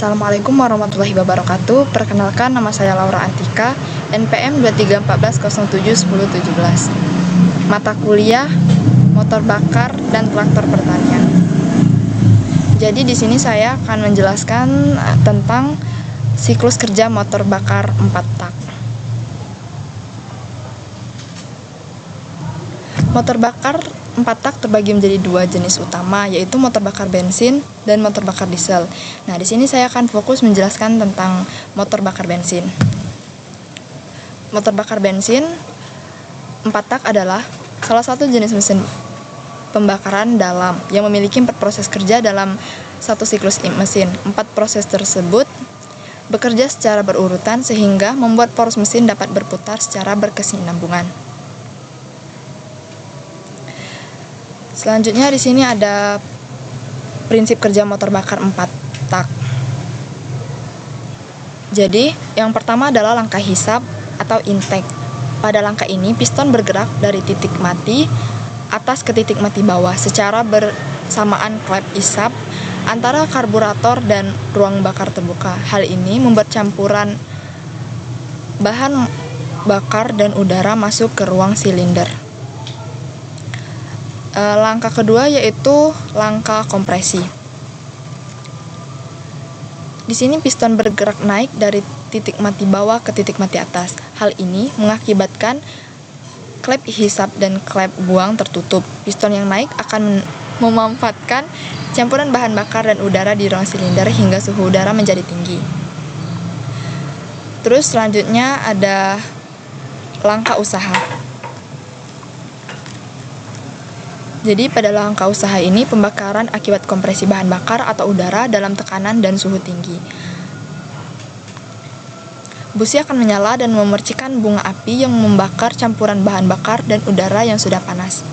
Assalamualaikum warahmatullahi wabarakatuh. Perkenalkan, nama saya Laura Antika, NPM 2314071017. Mata kuliah motor bakar dan traktor pertanian. Jadi di sini saya akan menjelaskan tentang siklus kerja motor bakar 4 tak. Motor bakar 4 tak terbagi menjadi 2 jenis utama, yaitu motor bakar bensin dan motor bakar diesel. Nah, di sini saya akan fokus menjelaskan tentang motor bakar bensin. Motor bakar bensin 4 tak adalah salah satu jenis mesin pembakaran dalam yang memiliki 4 proses kerja dalam satu siklus mesin. 4 proses tersebut bekerja secara berurutan sehingga membuat poros mesin dapat berputar secara berkesinambungan. Selanjutnya di sini ada prinsip kerja motor bakar 4 tak. Jadi, yang pertama adalah langkah hisap atau intake. Pada langkah ini, piston bergerak dari titik mati atas ke titik mati bawah secara bersamaan klep hisap antara karburator dan ruang bakar terbuka. Hal ini membuat campuran bahan bakar dan udara masuk ke ruang silinder. Langkah kedua yaitu langkah kompresi. Di sini piston bergerak naik dari titik mati bawah ke titik mati atas. Hal ini mengakibatkan klep hisap dan klep buang tertutup. Piston yang naik akan memanfaatkan campuran bahan bakar dan udara di ruang silinder hingga suhu udara menjadi tinggi. Terus selanjutnya ada langkah usaha. Jadi pada langkah usaha ini pembakaran akibat kompresi bahan bakar atau udara dalam tekanan dan suhu tinggi. Busi akan menyala dan memercikan bunga api yang membakar campuran bahan bakar dan udara yang sudah panas.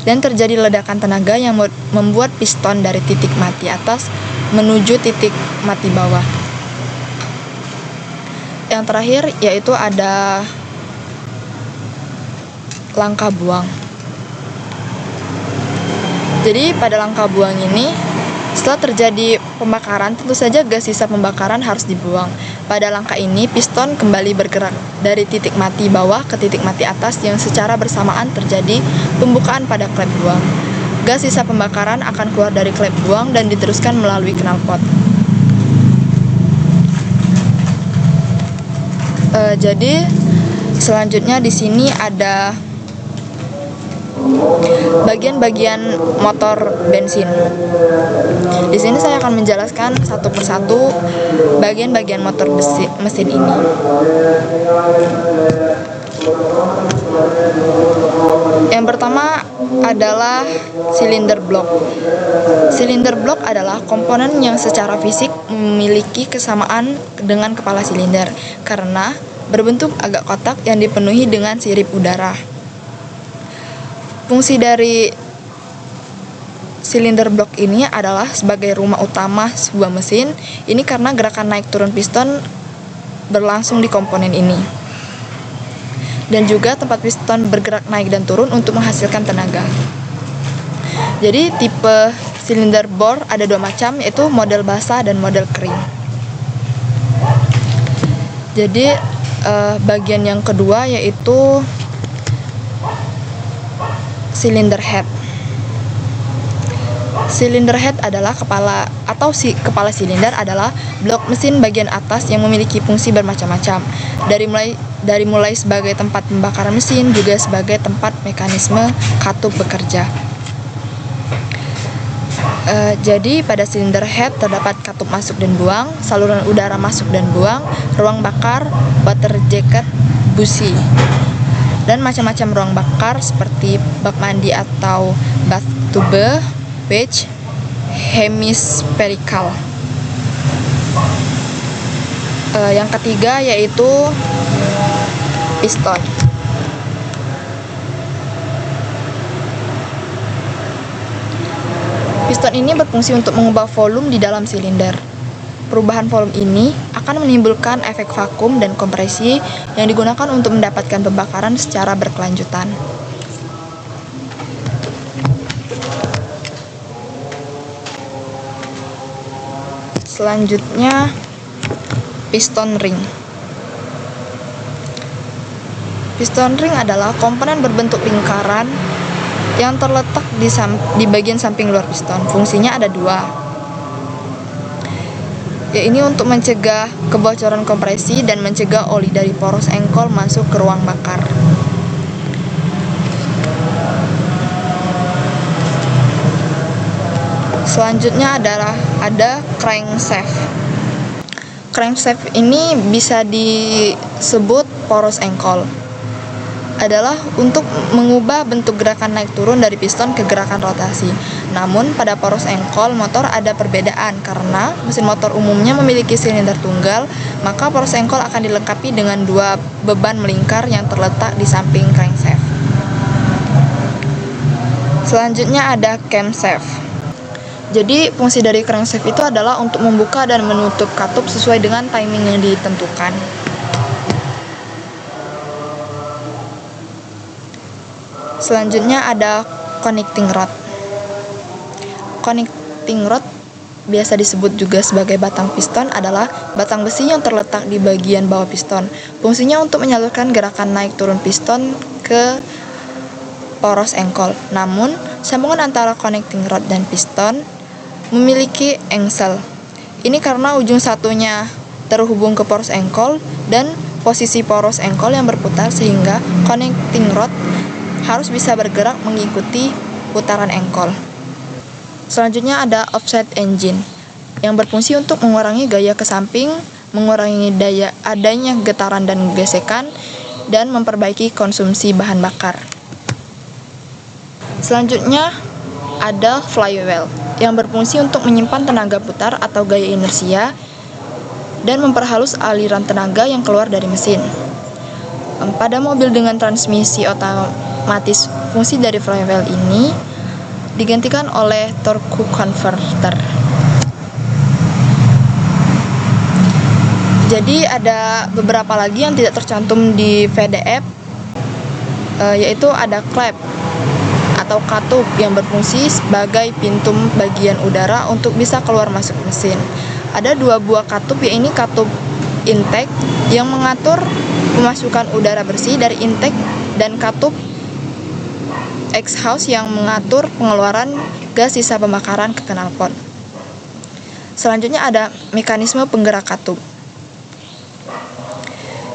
Dan terjadi ledakan tenaga yang membuat piston dari titik mati atas menuju titik mati bawah. Yang terakhir yaitu ada langkah buang. Jadi pada langkah buang ini, setelah terjadi pembakaran, tentu saja gas sisa pembakaran harus dibuang. Pada langkah ini, piston kembali bergerak dari titik mati bawah ke titik mati atas yang secara bersamaan terjadi pembukaan pada klep buang. Gas sisa pembakaran akan keluar dari klep buang dan diteruskan melalui knalpot. Jadi selanjutnya di sini ada bagian-bagian motor bensin. Di sini saya akan menjelaskan satu persatu bagian-bagian motor mesin ini. Yang pertama adalah silinder blok. Silinder blok adalah komponen yang secara fisik memiliki kesamaan dengan kepala silinder karena berbentuk agak kotak yang dipenuhi dengan sirip udara. Fungsi dari silinder blok ini adalah sebagai rumah utama sebuah mesin. Ini karena gerakan naik turun piston berlangsung di komponen ini. Dan juga tempat piston bergerak naik dan turun untuk menghasilkan tenaga. Jadi tipe silinder bor ada 2 macam, yaitu model basah dan model kering. Jadi bagian yang kedua yaitu cylinder head. Cylinder head adalah kepala silinder adalah blok mesin bagian atas yang memiliki fungsi bermacam-macam. Dari mulai sebagai tempat pembakaran mesin juga sebagai tempat mekanisme katup bekerja. Jadi pada cylinder head terdapat katup masuk dan buang, saluran udara masuk dan buang, ruang bakar, water jacket, busi, dan macam-macam ruang bakar seperti bak mandi atau bathtube, wedge, hemispherical. Yang ketiga yaitu piston. Piston ini berfungsi untuk mengubah volume di dalam silinder. Perubahan volume ini akan menimbulkan efek vakum dan kompresi yang digunakan untuk mendapatkan pembakaran secara berkelanjutan. Selanjutnya, piston ring. Piston ring adalah komponen berbentuk lingkaran yang terletak di bagian samping luar piston. Fungsinya ada dua. Ini untuk mencegah kebocoran kompresi dan mencegah oli dari poros engkol masuk ke ruang bakar. Selanjutnya ada crankshaft. Crankshaft ini bisa disebut poros engkol. Adalah untuk mengubah bentuk gerakan naik turun dari piston ke gerakan rotasi. Namun pada poros engkol motor ada perbedaan karena mesin motor umumnya memiliki silinder tunggal, maka poros engkol akan dilengkapi dengan dua beban melingkar yang terletak di samping crankshaft. Selanjutnya ada camshaft. Jadi fungsi dari crankshaft itu adalah untuk membuka dan menutup katup sesuai dengan timing yang ditentukan. Selanjutnya ada connecting rod. Connecting rod biasa disebut juga sebagai batang piston adalah batang besi yang terletak di bagian bawah piston. Fungsinya untuk menyalurkan gerakan naik turun piston ke poros engkol. Namun, sambungan antara connecting rod dan piston memiliki engsel. Ini karena ujung satunya terhubung ke poros engkol dan posisi poros engkol yang berputar sehingga connecting rod harus bisa bergerak mengikuti putaran engkol. Selanjutnya ada offset engine yang berfungsi untuk mengurangi gaya ke samping, mengurangi adanya getaran dan gesekan, dan memperbaiki konsumsi bahan bakar. Selanjutnya ada flywheel yang berfungsi untuk menyimpan tenaga putar atau gaya inersia dan memperhalus aliran tenaga yang keluar dari mesin. Pada mobil dengan transmisi otomatis, fungsi dari flywheel ini digantikan oleh torque converter. Jadi ada beberapa lagi yang tidak tercantum di PDF, yaitu ada klep atau katup yang berfungsi sebagai pintu bagian udara untuk bisa keluar masuk mesin. Ada dua buah katup, yaitu katup intake yang mengatur pemasukan udara bersih dari intake dan katup exhaust yang mengatur pengeluaran gas sisa pembakaran ke knalpot. Selanjutnya ada mekanisme penggerak katup.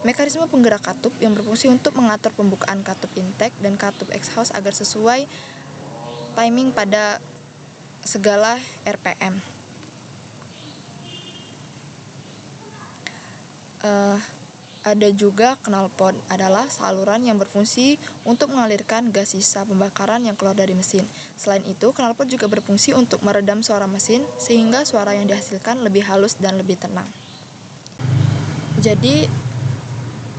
Mekanisme penggerak katup yang berfungsi untuk mengatur pembukaan katup intake dan katup exhaust agar sesuai timing pada segala RPM. Ada juga knalpot, adalah saluran yang berfungsi untuk mengalirkan gas sisa pembakaran yang keluar dari mesin. Selain itu, knalpot juga berfungsi untuk meredam suara mesin sehingga suara yang dihasilkan lebih halus dan lebih tenang. Jadi,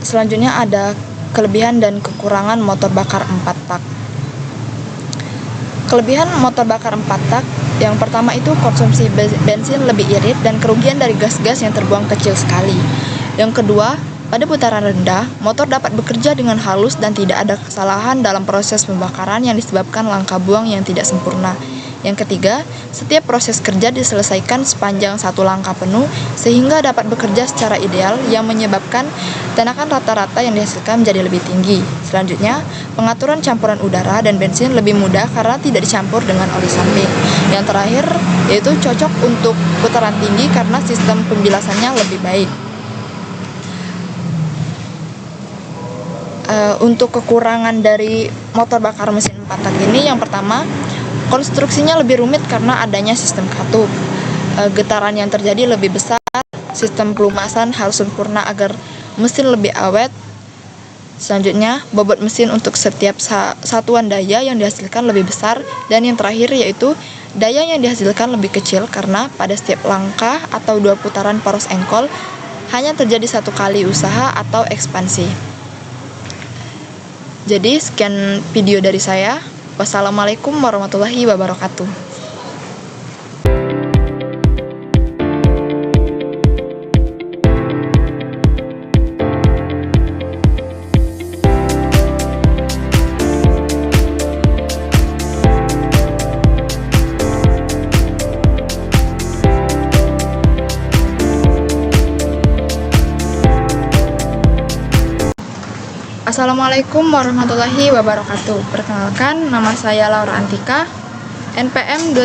selanjutnya ada kelebihan dan kekurangan motor bakar 4 tak. Kelebihan motor bakar 4 tak yang pertama itu konsumsi bensin lebih irit dan kerugian dari gas-gas yang terbuang kecil sekali. Yang kedua, pada putaran rendah, motor dapat bekerja dengan halus dan tidak ada kesalahan dalam proses pembakaran yang disebabkan langkah buang yang tidak sempurna. Yang ketiga, setiap proses kerja diselesaikan sepanjang satu langkah penuh sehingga dapat bekerja secara ideal yang menyebabkan tenaga rata-rata yang dihasilkan menjadi lebih tinggi. Selanjutnya, pengaturan campuran udara dan bensin lebih mudah karena tidak dicampur dengan oli samping. Yang terakhir, yaitu cocok untuk putaran tinggi karena sistem pembilasannya lebih baik. Untuk kekurangan dari motor bakar mesin 4 tak ini, yang pertama, konstruksinya lebih rumit karena adanya sistem katup. Getaran yang terjadi lebih besar, sistem pelumasan harus sempurna agar mesin lebih awet. Selanjutnya, bobot mesin untuk setiap satuan daya yang dihasilkan lebih besar. Dan yang terakhir yaitu daya yang dihasilkan lebih kecil karena pada setiap langkah atau 2 putaran poros engkol hanya terjadi 1 kali usaha atau ekspansi. Jadi sekian video dari saya. Wassalamualaikum warahmatullahi wabarakatuh. Assalamualaikum warahmatullahi wabarakatuh. Perkenalkan, nama saya Laura Antika, NPM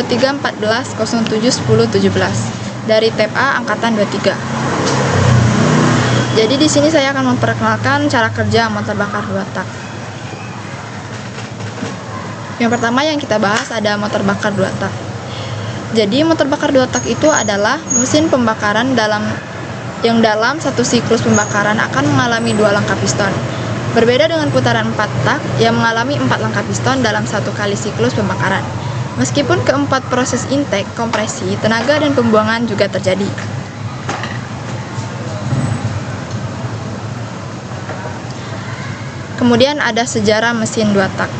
2314071017 dari TEP A angkatan 23. Jadi di sini saya akan memperkenalkan cara kerja motor bakar 2 tak. Yang pertama yang kita bahas ada motor bakar 2 tak. Jadi motor bakar 2 tak itu adalah mesin pembakaran yang dalam satu siklus pembakaran akan mengalami 2 langkah piston. Berbeda dengan putaran 4 tak yang mengalami 4 langkah piston dalam satu kali siklus pembakaran. Meskipun keempat proses intake, kompresi, tenaga, dan pembuangan juga terjadi. Kemudian ada sejarah mesin 2 tak.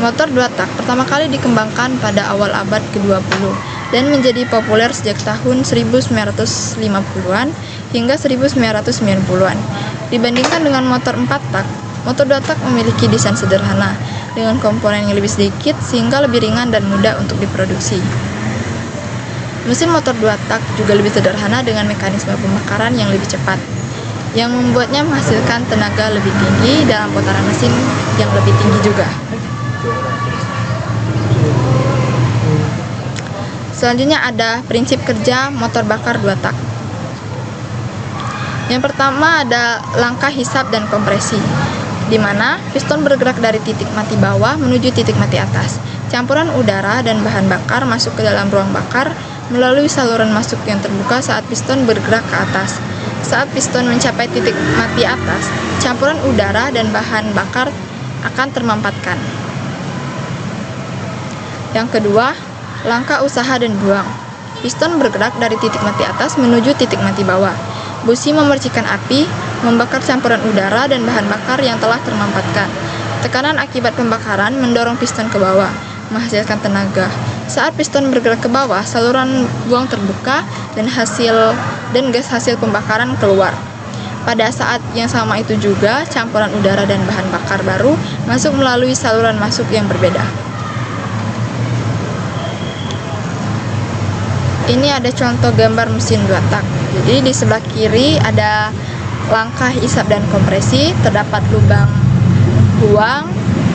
Motor 2 tak pertama kali dikembangkan pada awal abad ke-20 dan menjadi populer sejak tahun 1950-an hingga 1990-an. Dibandingkan dengan motor 4 tak, motor 2 tak memiliki desain sederhana dengan komponen yang lebih sedikit sehingga lebih ringan dan mudah untuk diproduksi. Mesin motor 2 tak juga lebih sederhana dengan mekanisme pembakaran yang lebih cepat, yang membuatnya menghasilkan tenaga lebih tinggi dalam putaran mesin yang lebih tinggi juga. Selanjutnya ada prinsip kerja motor bakar 2 tak. Yang pertama ada langkah hisap dan kompresi, di mana piston bergerak dari titik mati bawah menuju titik mati atas. Campuran udara dan bahan bakar masuk ke dalam ruang bakar melalui saluran masuk yang terbuka saat piston bergerak ke atas. Saat piston mencapai titik mati atas, campuran udara dan bahan bakar akan termampatkan. Yang kedua, langkah usaha dan buang. Piston bergerak dari titik mati atas menuju titik mati bawah. Busi memercikan api, membakar campuran udara dan bahan bakar yang telah termampatkan. Tekanan akibat pembakaran mendorong piston ke bawah, menghasilkan tenaga. Saat piston bergerak ke bawah, saluran buang terbuka dan gas hasil pembakaran keluar. Pada saat yang sama itu juga, campuran udara dan bahan bakar baru masuk melalui saluran masuk yang berbeda. Ini ada contoh gambar mesin 2 tak. Jadi di sebelah kiri ada langkah hisap dan kompresi, terdapat lubang buang,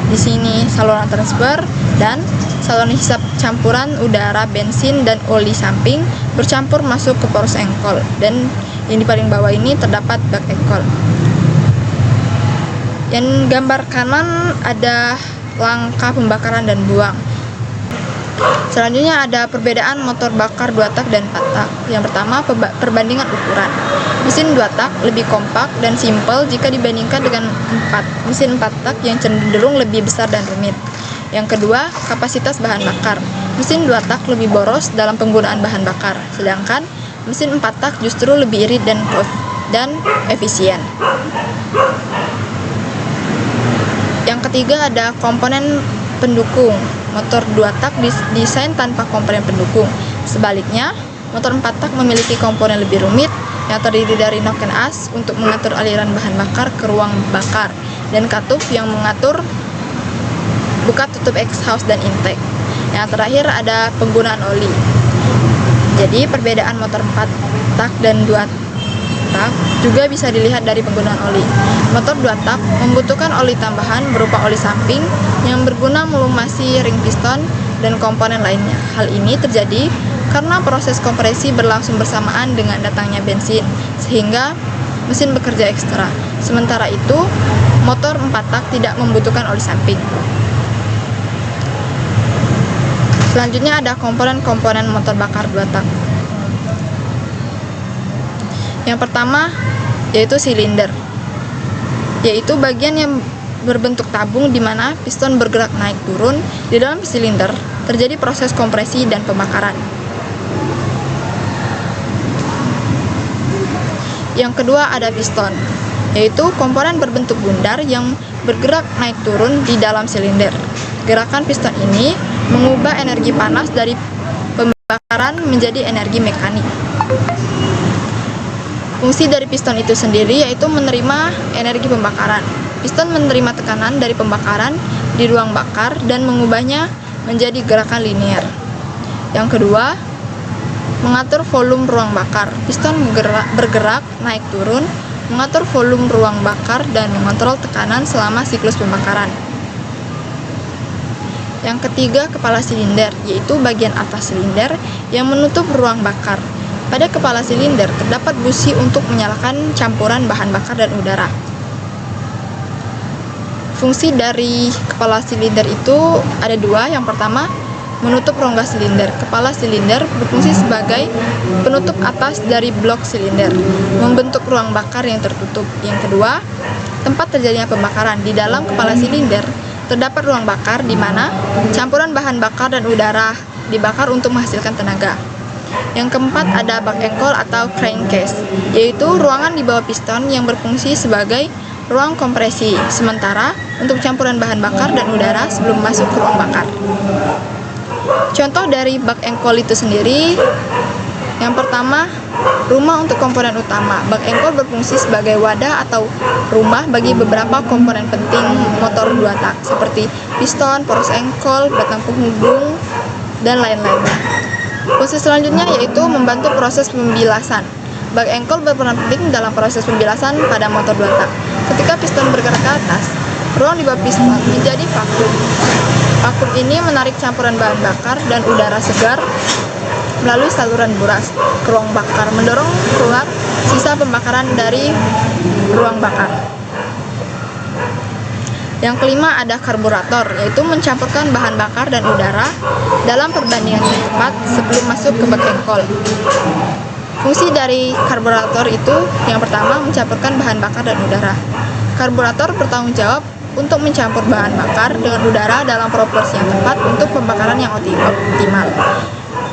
di sini saluran transfer dan saluran hisap campuran udara, bensin dan oli samping bercampur masuk ke poros engkol, dan yang di paling bawah ini terdapat bak engkol. Yang gambar kanan ada langkah pembakaran dan buang. Selanjutnya ada perbedaan motor bakar 2 tak dan 4 tak. Yang pertama, perbandingan ukuran. Mesin 2 tak lebih kompak dan simpel jika dibandingkan dengan mesin 4 tak yang cenderung lebih besar dan rumit. Yang kedua, kapasitas bahan bakar. Mesin 2 tak lebih boros dalam penggunaan bahan bakar, sedangkan mesin 4 tak justru lebih irit dan efisien. Yang ketiga ada komponen pendukung. Motor 2 tak didesain tanpa komponen pendukung. Sebaliknya, motor 4 tak memiliki komponen lebih rumit yang terdiri dari noken as untuk mengatur aliran bahan bakar ke ruang bakar dan katup yang mengatur buka tutup exhaust dan intake. Yang terakhir ada penggunaan oli. Jadi perbedaan motor 4 tak dan 2 tak juga bisa dilihat dari penggunaan oli. Motor 2 tak membutuhkan oli tambahan berupa oli samping yang berguna melumasi ring piston dan komponen lainnya. Hal ini terjadi karena proses kompresi berlangsung bersamaan dengan datangnya bensin, sehingga mesin bekerja ekstra. Sementara itu, motor 4 tak tidak membutuhkan oli samping. Selanjutnya ada komponen-komponen motor bakar 2 tak. Yang pertama yaitu silinder, yaitu bagian yang berbentuk tabung di mana piston bergerak naik turun. Di dalam silinder terjadi proses kompresi dan pembakaran. Yang kedua ada piston, yaitu komponen berbentuk bundar yang bergerak naik turun di dalam silinder. Gerakan piston ini mengubah energi panas dari pembakaran menjadi energi mekanik. Fungsi dari piston itu sendiri yaitu menerima energi pembakaran. Piston menerima tekanan dari pembakaran di ruang bakar dan mengubahnya menjadi gerakan linear. Yang kedua, mengatur volume ruang bakar. Piston bergerak naik turun mengatur volume ruang bakar, dan mengontrol tekanan selama siklus pembakaran. Yang ketiga, kepala silinder, yaitu bagian atas silinder yang menutup ruang bakar. Pada kepala silinder terdapat busi untuk menyalakan campuran bahan bakar dan udara. Fungsi dari kepala silinder itu ada dua. Yang pertama, menutup rongga silinder. Kepala silinder berfungsi sebagai penutup atas dari blok silinder, membentuk ruang bakar yang tertutup. Yang kedua, tempat terjadinya pembakaran. Di dalam kepala silinder terdapat ruang bakar di mana campuran bahan bakar dan udara dibakar untuk menghasilkan tenaga. Yang keempat, ada bak engkol atau crankcase, yaitu ruangan di bawah piston yang berfungsi sebagai ruang kompresi sementara untuk campuran bahan bakar dan udara sebelum masuk ke ruang bakar. Contoh dari bak engkol itu sendiri, yang pertama, rumah untuk komponen utama. Bak engkol berfungsi sebagai wadah atau rumah bagi beberapa komponen penting motor 2 tak seperti piston, poros engkol, batang penghubung, dan lain-lainnya. Fungsi selanjutnya yaitu membantu proses pembilasan. Bak engkol berperan penting dalam proses pembilasan pada motor 2 tak. Ketika piston bergerak ke atas, ruang di bawah piston menjadi vakum. Vakum ini menarik campuran bahan bakar dan udara segar melalui saluran buras ke ruang bakar, mendorong keluar sisa pembakaran dari ruang bakar. Yang kelima, ada karburator, yaitu mencampurkan bahan bakar dan udara dalam perbandingan yang tepat sebelum masuk ke bak engkol. Fungsi dari karburator itu yang pertama, mencampurkan bahan bakar dan udara. Karburator bertanggung jawab untuk mencampur bahan bakar dengan udara dalam proporsi yang tepat untuk pembakaran yang optimal.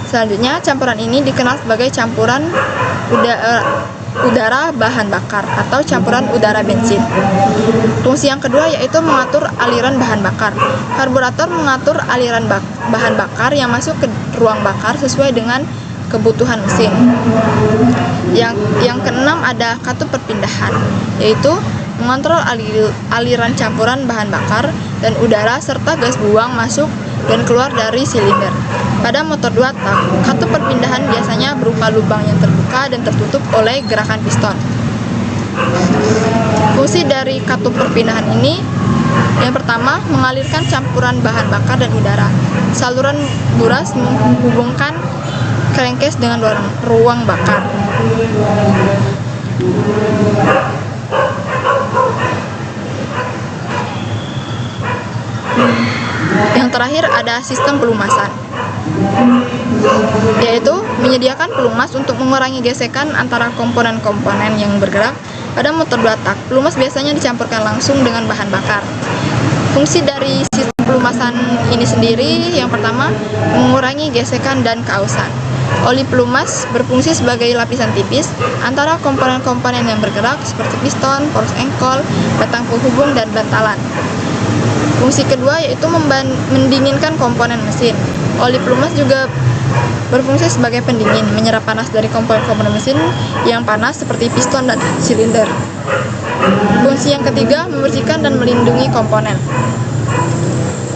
Selanjutnya, campuran ini dikenal sebagai campuran udara bahan bakar atau campuran udara bensin. Fungsi yang kedua yaitu mengatur aliran bahan bakar. Karburator mengatur aliran bahan bakar yang masuk ke ruang bakar sesuai dengan kebutuhan mesin. Yang keenam, ada katup perpindahan, yaitu mengontrol aliran campuran bahan bakar dan udara serta gas buang masuk dan keluar dari silinder. Pada motor 2 tak, katup perpindahan biasanya berupa lubang yang terbuka dan tertutup oleh gerakan piston. Fungsi dari katup perpindahan ini yang pertama, mengalirkan campuran bahan bakar dan udara. Saluran buras menghubungkan crankcase dengan ruang bakar. Yang terakhir, ada sistem pelumasan, yaitu menyediakan pelumas untuk mengurangi gesekan antara komponen-komponen yang bergerak. Pada motor 2 tak, pelumas biasanya dicampurkan langsung dengan bahan bakar. Fungsi dari sistem pelumasan ini sendiri yang pertama, mengurangi gesekan dan keausan. Oli pelumas berfungsi sebagai lapisan tipis antara komponen-komponen yang bergerak seperti piston, poros engkol, batang penghubung, dan bantalan. Fungsi kedua yaitu mendinginkan komponen mesin. Oli pelumas juga berfungsi sebagai pendingin, menyerap panas dari komponen-komponen mesin yang panas seperti piston dan silinder. Fungsi yang ketiga, membersihkan dan melindungi komponen.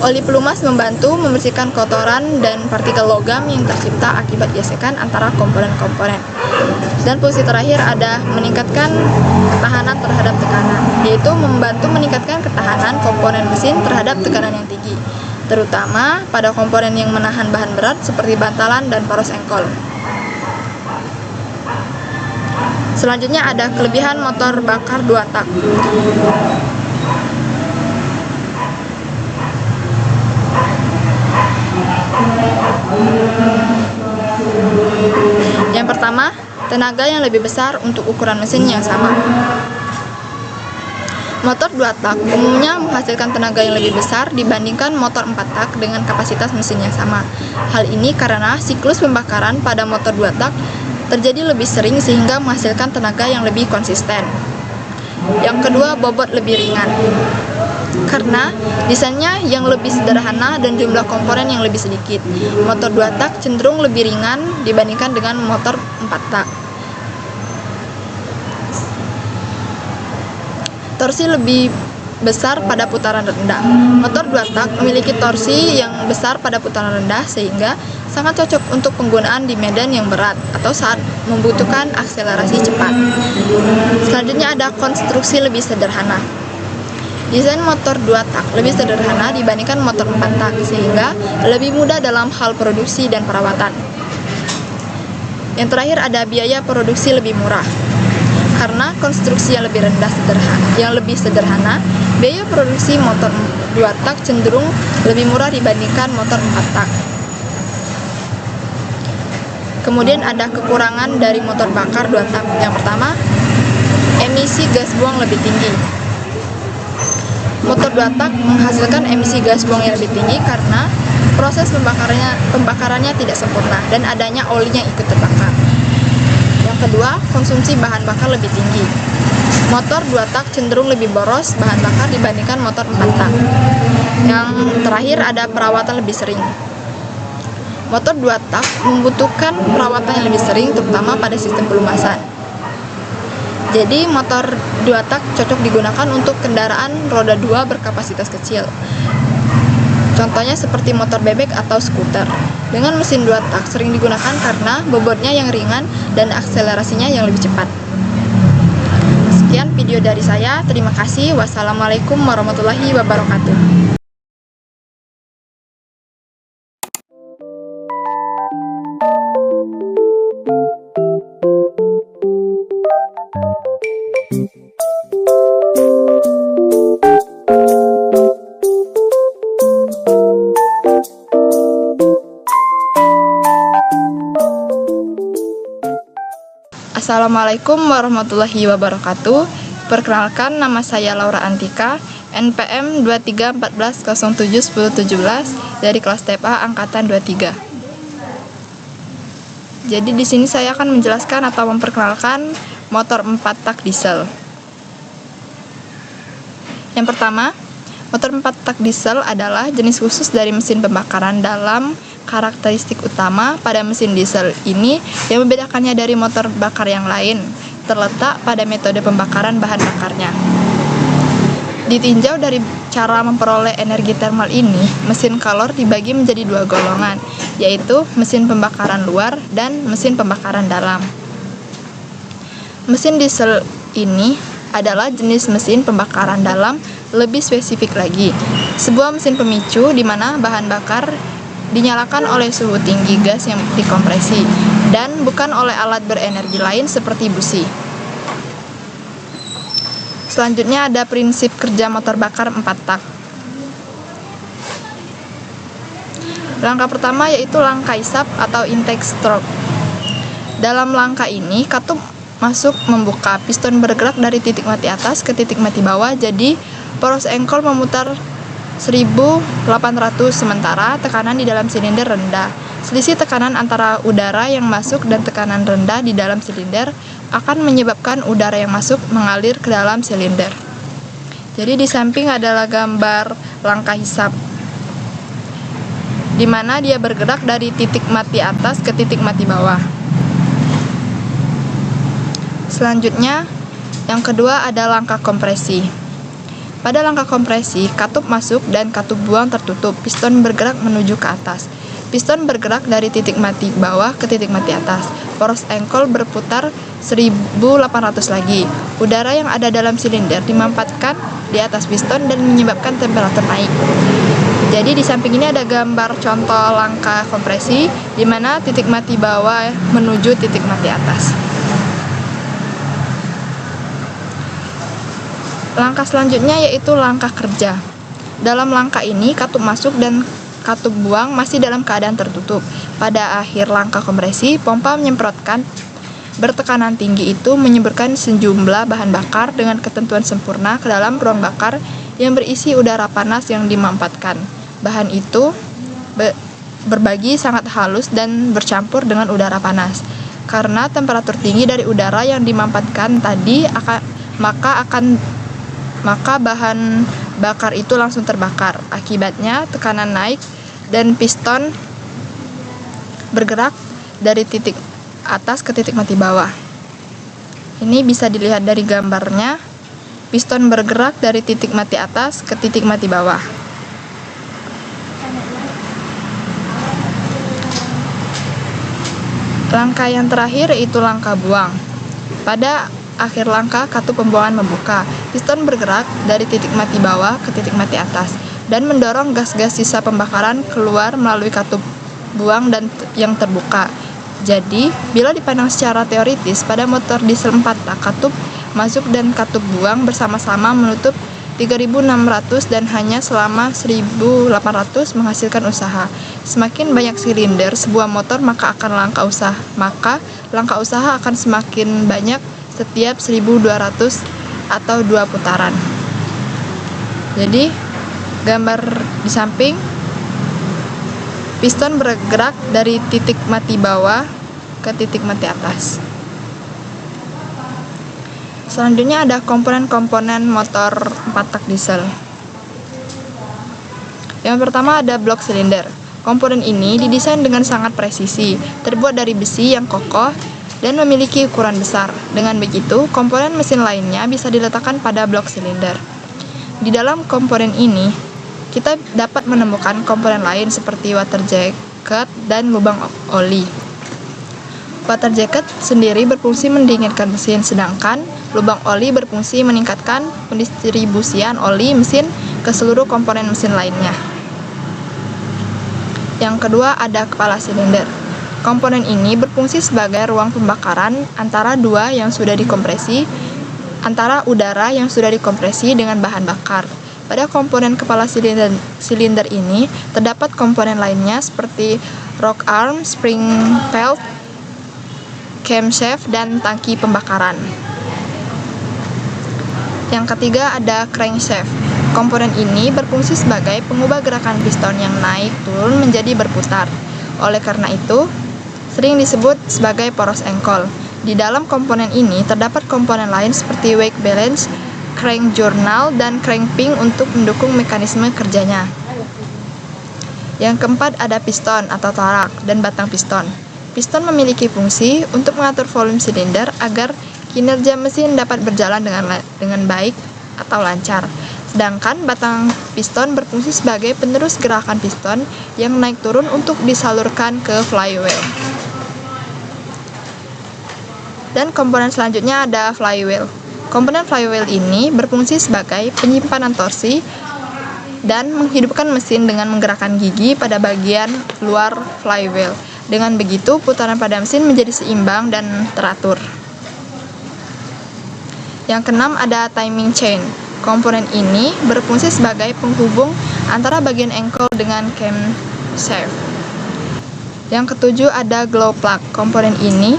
Oli pelumas membantu membersihkan kotoran dan partikel logam yang tercipta akibat gesekan antara komponen-komponen. Dan fungsi terakhir ada meningkatkan ketahanan terhadap tekanan, yaitu membantu meningkatkan ketahanan komponen mesin terhadap tekanan yang tinggi, terutama pada komponen yang menahan bahan berat seperti bantalan dan poros engkol. Selanjutnya ada kelebihan motor bakar 2 tak. Yang pertama, tenaga yang lebih besar untuk ukuran mesin yang sama. Motor 2 tak umumnya menghasilkan tenaga yang lebih besar dibandingkan motor 4 tak dengan kapasitas mesin yang sama. Hal ini karena siklus pembakaran pada motor 2 tak terjadi lebih sering sehingga menghasilkan tenaga yang lebih konsisten. Yang kedua, bobot lebih ringan. Karena desainnya yang lebih sederhana dan jumlah komponen yang lebih sedikit, motor 2 tak cenderung lebih ringan dibandingkan dengan motor 4 tak. Torsi lebih besar pada putaran rendah. Motor 2 tak memiliki torsi yang besar pada putaran rendah sehingga sangat cocok untuk penggunaan di medan yang berat atau saat membutuhkan akselerasi cepat. Selanjutnya ada konstruksi lebih sederhana. Desain motor 2 tak lebih sederhana dibandingkan motor 4 tak, sehingga lebih mudah dalam hal produksi dan perawatan. Yang terakhir ada biaya produksi lebih murah. Karena konstruksi yang lebih sederhana, biaya produksi motor 2 tak cenderung lebih murah dibandingkan motor 4 tak. Kemudian ada kekurangan dari motor bakar 2 tak. Yang pertama, emisi gas buang lebih tinggi. Motor 2 tak menghasilkan emisi gas buang yang lebih tinggi karena proses pembakarannya tidak sempurna dan adanya oli yang ikut terbakar. Kedua, konsumsi bahan bakar lebih tinggi. Motor 2 tak cenderung lebih boros bahan bakar dibandingkan motor 4 tak. Yang terakhir ada perawatan lebih sering. Motor 2 tak membutuhkan perawatan yang lebih sering, terutama pada sistem pelumasan. Jadi motor 2 tak cocok digunakan untuk kendaraan roda 2 berkapasitas kecil. Contohnya seperti motor bebek atau skuter. Dengan mesin 2 tak sering digunakan karena bobotnya yang ringan dan akselerasinya yang lebih cepat. Sekian video dari saya. Terima kasih. Wassalamualaikum warahmatullahi wabarakatuh. Assalamualaikum warahmatullahi wabarakatuh. Perkenalkan, nama saya Laura Antika, NPM 2314071017 dari kelas TPA angkatan 23. Jadi di sini saya akan menjelaskan atau memperkenalkan motor 4 tak diesel. Yang pertama, motor 4 tak diesel adalah jenis khusus dari mesin pembakaran. Dalam karakteristik utama pada mesin diesel ini yang membedakannya dari motor bakar yang lain terletak pada metode pembakaran bahan bakarnya. Ditinjau dari cara memperoleh energi termal ini, mesin kalor dibagi menjadi 2 golongan, yaitu mesin pembakaran luar dan mesin pembakaran dalam. Mesin diesel ini adalah jenis mesin pembakaran dalam. Lebih spesifik lagi, sebuah mesin pemicu di mana bahan bakar dinyalakan oleh suhu tinggi gas yang dikompresi dan bukan oleh alat berenergi lain seperti busi. Selanjutnya ada prinsip kerja motor bakar 4 tak. Langkah pertama yaitu langkah isap atau intake stroke. Dalam langkah ini, katup masuk membuka, piston bergerak dari titik mati atas ke titik mati bawah, jadi poros engkol memutar 1800, sementara tekanan di dalam silinder rendah. Selisih tekanan antara udara yang masuk dan tekanan rendah di dalam silinder akan menyebabkan udara yang masuk mengalir ke dalam silinder. Jadi di samping adalah gambar langkah hisap, di mana dia bergerak dari titik mati atas ke titik mati bawah. Selanjutnya, yang kedua ada langkah kompresi. Pada langkah kompresi, katup masuk dan katup buang tertutup. Piston bergerak menuju ke atas. Piston bergerak dari titik mati bawah ke titik mati atas. Poros engkol berputar 1800 lagi. Udara yang ada dalam silinder dimampatkan di atas piston dan menyebabkan temperatur naik. Jadi di samping ini ada gambar contoh langkah kompresi, di mana titik mati bawah menuju titik mati atas. Langkah selanjutnya yaitu langkah kerja. Dalam langkah ini, katup masuk dan katup buang masih dalam keadaan tertutup. Pada akhir langkah kompresi, pompa menyemprotkan bertekanan tinggi itu menyemburkan sejumlah bahan bakar dengan ketentuan sempurna ke dalam ruang bakar yang berisi udara panas yang dimampatkan. Bahan itu berbagi sangat halus dan bercampur dengan udara panas. Karena temperatur tinggi dari udara yang dimampatkan tadi maka bahan bakar itu langsung terbakar. Akibatnya tekanan naik dan piston bergerak dari titik atas ke titik mati bawah. Ini bisa dilihat dari gambarnya. Piston bergerak dari titik mati atas ke titik mati bawah. Langkah yang terakhir yaitu langkah buang. Pada akhir langkah katup pembuangan membuka. Piston bergerak dari titik mati bawah ke titik mati atas dan mendorong gas-gas sisa pembakaran keluar melalui katup buang dan yang terbuka. Jadi, bila dipandang secara teoritis, pada motor diesel 4 tak katup masuk dan katup buang bersama-sama menutup 3.600 dan hanya selama 1.800 menghasilkan usaha. Semakin banyak silinder sebuah motor maka langkah usaha akan semakin banyak setiap 1.200 atau 2 putaran. Jadi gambar di samping, piston bergerak dari titik mati bawah ke titik mati atas. Selanjutnya ada komponen-komponen motor 4 tak diesel. Yang pertama ada blok silinder. Komponen ini didesain dengan sangat presisi, terbuat dari besi yang kokoh dan memiliki ukuran besar. Dengan begitu, komponen mesin lainnya bisa diletakkan pada blok silinder. Di dalam komponen ini, kita dapat menemukan komponen lain seperti water jacket dan lubang oli. Water jacket sendiri berfungsi mendinginkan mesin, sedangkan lubang oli berfungsi meningkatkan pendistribusian oli mesin ke seluruh komponen mesin lainnya. Yang kedua ada kepala silinder. Komponen ini berfungsi sebagai ruang pembakaran antara udara yang sudah dikompresi dengan bahan bakar. Pada komponen kepala silinder ini terdapat komponen lainnya seperti rock arm, spring belt, camshaft, dan tangki pembakaran. Yang ketiga ada crankshaft. Komponen ini berfungsi sebagai pengubah gerakan piston yang naik turun menjadi berputar. Oleh karena itu, sering disebut sebagai poros engkol. Di dalam komponen ini terdapat komponen lain seperti wake balance, crank journal, dan crank pin untuk mendukung mekanisme kerjanya. Yang keempat ada piston atau torak dan batang piston. Piston memiliki fungsi untuk mengatur volume silinder agar kinerja mesin dapat berjalan dengan baik atau lancar. Sedangkan batang piston berfungsi sebagai penerus gerakan piston yang naik turun untuk disalurkan ke flywheel. Dan komponen selanjutnya ada flywheel. Komponen flywheel ini berfungsi sebagai penyimpanan torsi dan menghidupkan mesin dengan menggerakkan gigi pada bagian luar flywheel. Dengan begitu, putaran pada mesin menjadi seimbang dan teratur. Yang keenam ada timing chain. Komponen ini berfungsi sebagai penghubung antara bagian engkol dengan camshaft. Yang ketujuh ada glow plug. Komponen ini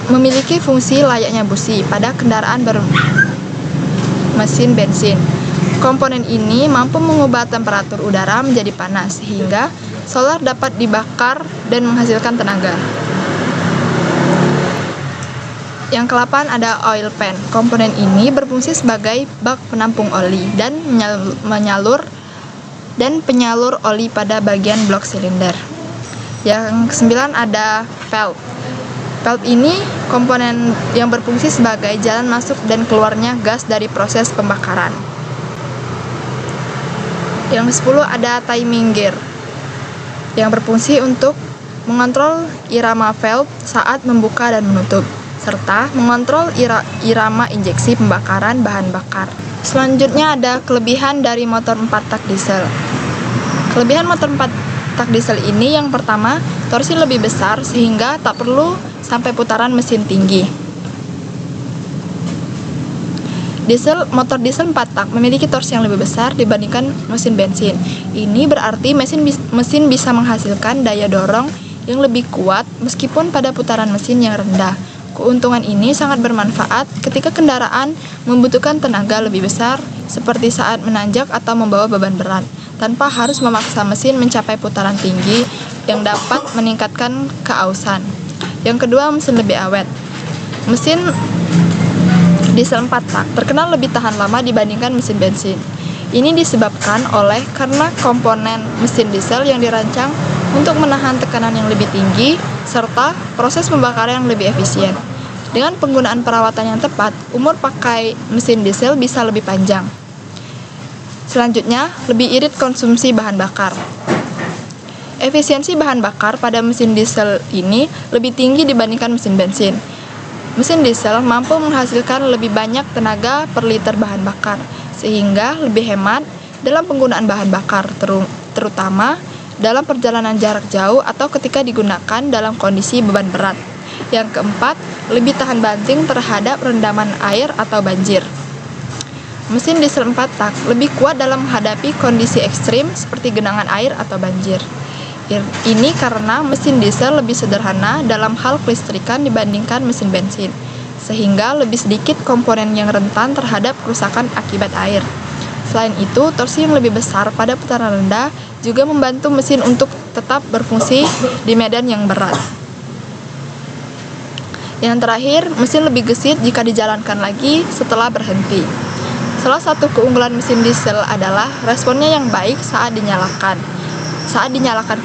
memiliki fungsi layaknya busi pada kendaraan bermesin bensin. Komponen ini mampu mengubah temperatur udara menjadi panas sehingga solar dapat dibakar dan menghasilkan tenaga. Yang ke-8 ada oil pan. Komponen ini berfungsi sebagai bak penampung oli dan penyalur oli pada bagian blok silinder. Yang ke-9 ada valve. Valve ini komponen yang berfungsi sebagai jalan masuk dan keluarnya gas dari proses pembakaran. Yang ke-10 ada timing gear, yang berfungsi untuk mengontrol irama valve saat membuka dan menutup, serta mengontrol irama injeksi pembakaran bahan bakar. Selanjutnya ada kelebihan dari motor 4 tak diesel. Kelebihan motor 4 tak diesel ini yang pertama, torsi lebih besar sehingga tak perlu sampai putaran mesin tinggi. Motor diesel 4 tak memiliki torsi yang lebih besar dibandingkan mesin bensin. Ini berarti mesin bisa menghasilkan daya dorong yang lebih kuat meskipun pada putaran mesin yang rendah. Keuntungan ini sangat bermanfaat ketika kendaraan membutuhkan tenaga lebih besar seperti saat menanjak atau membawa beban berat, tanpa harus memaksa mesin mencapai putaran tinggi yang dapat meningkatkan keausan. Yang kedua, mesin lebih awet. Mesin diesel 4 tak terkenal lebih tahan lama dibandingkan mesin bensin. Ini disebabkan karena komponen mesin diesel yang dirancang untuk menahan tekanan yang lebih tinggi serta proses pembakaran yang lebih efisien. Dengan penggunaan perawatan yang tepat, umur pakai mesin diesel bisa lebih panjang. Selanjutnya, lebih irit konsumsi bahan bakar. Efisiensi bahan bakar pada mesin diesel ini lebih tinggi dibandingkan mesin bensin. Mesin diesel mampu menghasilkan lebih banyak tenaga per liter bahan bakar, sehingga lebih hemat dalam penggunaan bahan bakar, terutama dalam perjalanan jarak jauh atau ketika digunakan dalam kondisi beban berat. Yang keempat, lebih tahan banting terhadap rendaman air atau banjir. Mesin diesel 4 tak lebih kuat dalam menghadapi kondisi ekstrim seperti genangan air atau banjir. Ini karena mesin diesel lebih sederhana dalam hal kelistrikan dibandingkan mesin bensin, sehingga lebih sedikit komponen yang rentan terhadap kerusakan akibat air. Selain itu, torsi yang lebih besar pada putaran rendah juga membantu mesin untuk tetap berfungsi di medan yang berat. Yang terakhir, mesin lebih gesit jika dijalankan lagi setelah berhenti. Salah satu keunggulan mesin diesel adalah responnya yang baik saat dinyalakan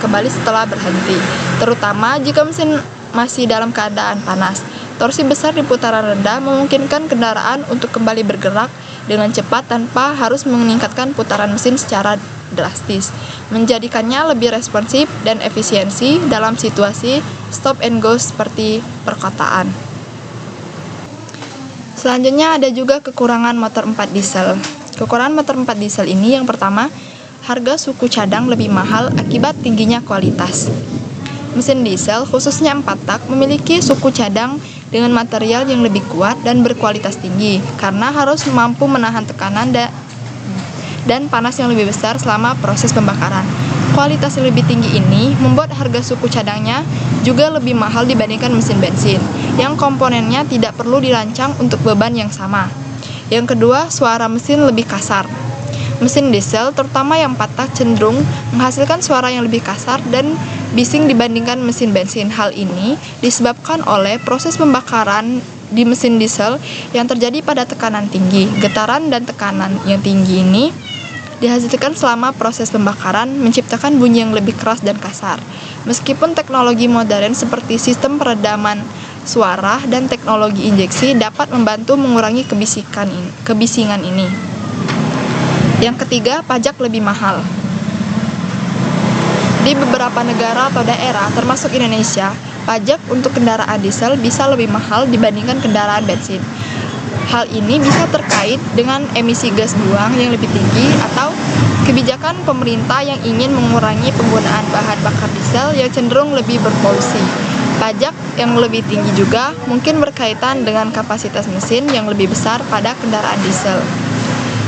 kembali setelah berhenti, terutama jika mesin masih dalam keadaan panas. Torsi besar di putaran rendah memungkinkan kendaraan untuk kembali bergerak dengan cepat tanpa harus meningkatkan putaran mesin secara drastis, menjadikannya lebih responsif dan efisiensi dalam situasi stop and go seperti perkotaan. Selanjutnya ada juga kekurangan motor 4 diesel. Kekurangan motor 4 diesel ini yang pertama, harga suku cadang lebih mahal akibat tingginya kualitas. Mesin diesel, khususnya 4 tak, memiliki suku cadang dengan material yang lebih kuat dan berkualitas tinggi, karena harus mampu menahan tekanan dan panas yang lebih besar selama proses pembakaran. Kualitas yang lebih tinggi ini membuat harga suku cadangnya juga lebih mahal dibandingkan mesin bensin, yang komponennya tidak perlu dirancang untuk beban yang sama. Yang kedua, suara mesin lebih kasar. Mesin diesel, terutama yang 4 tak, cenderung menghasilkan suara yang lebih kasar dan bising dibandingkan mesin bensin. Hal ini disebabkan oleh proses pembakaran di mesin diesel yang terjadi pada tekanan tinggi. Getaran dan tekanan yang tinggi ini dihasilkan selama proses pembakaran, menciptakan bunyi yang lebih keras dan kasar. Meskipun teknologi modern seperti sistem peredaman suara dan teknologi injeksi dapat membantu mengurangi kebisingan ini. Yang ketiga, pajak lebih mahal. Di beberapa negara atau daerah, termasuk Indonesia, pajak untuk kendaraan diesel bisa lebih mahal dibandingkan kendaraan bensin. Hal ini bisa terkait dengan emisi gas buang yang lebih tinggi atau kebijakan pemerintah yang ingin mengurangi penggunaan bahan bakar diesel yang cenderung lebih berpolusi. Pajak yang lebih tinggi juga mungkin berkaitan dengan kapasitas mesin yang lebih besar pada kendaraan diesel.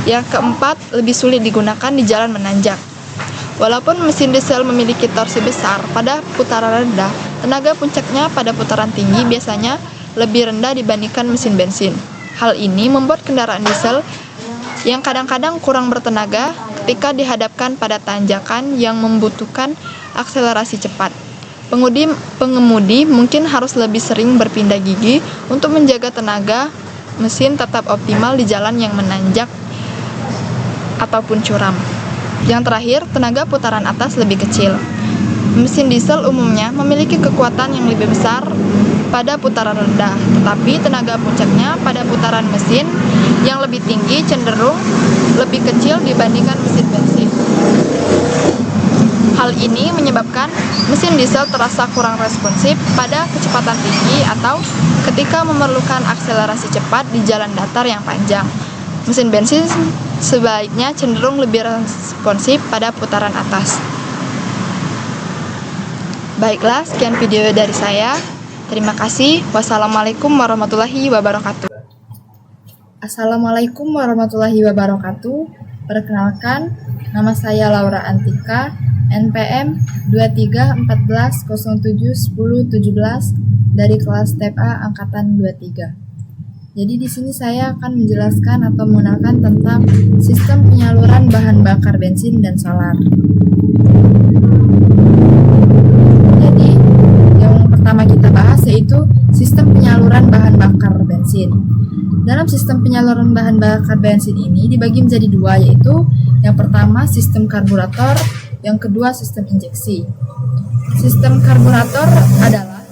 Yang keempat, lebih sulit digunakan di jalan menanjak. Walaupun mesin diesel memiliki torsi besar pada putaran rendah, tenaga puncaknya pada putaran tinggi biasanya lebih rendah dibandingkan mesin bensin. Hal ini membuat kendaraan diesel yang kadang-kadang kurang bertenaga ketika dihadapkan pada tanjakan yang membutuhkan akselerasi cepat. Pengemudi mungkin harus lebih sering berpindah gigi untuk menjaga tenaga mesin tetap optimal di jalan yang menanjak ataupun curam. Yang terakhir, tenaga putaran atas lebih kecil. Mesin diesel umumnya memiliki kekuatan yang lebih besar pada putaran rendah, tetapi tenaga puncaknya pada putaran mesin yang lebih tinggi cenderung lebih kecil dibandingkan mesin bensin. Hal ini menyebabkan mesin diesel terasa kurang responsif pada kecepatan tinggi atau ketika memerlukan akselerasi cepat di jalan datar yang panjang. Mesin bensin sebaiknya cenderung lebih responsif pada putaran atas. Baiklah, sekian video dari saya. Terima kasih. Wassalamualaikum warahmatullahi wabarakatuh. Assalamualaikum warahmatullahi wabarakatuh. Perkenalkan, nama saya Laura Antika, NPM 2314071017 dari kelas TEPA angkatan 23. Jadi di sini saya akan menjelaskan atau mengenalkan tentang sistem penyaluran bahan bakar bensin dan solar. Jadi yang pertama kita bahas yaitu sistem penyaluran bahan bakar bensin. Dalam sistem penyaluran bahan bakar bensin ini dibagi menjadi dua, yaitu yang pertama sistem karburator, yang kedua sistem injeksi. Sistem karburator adalah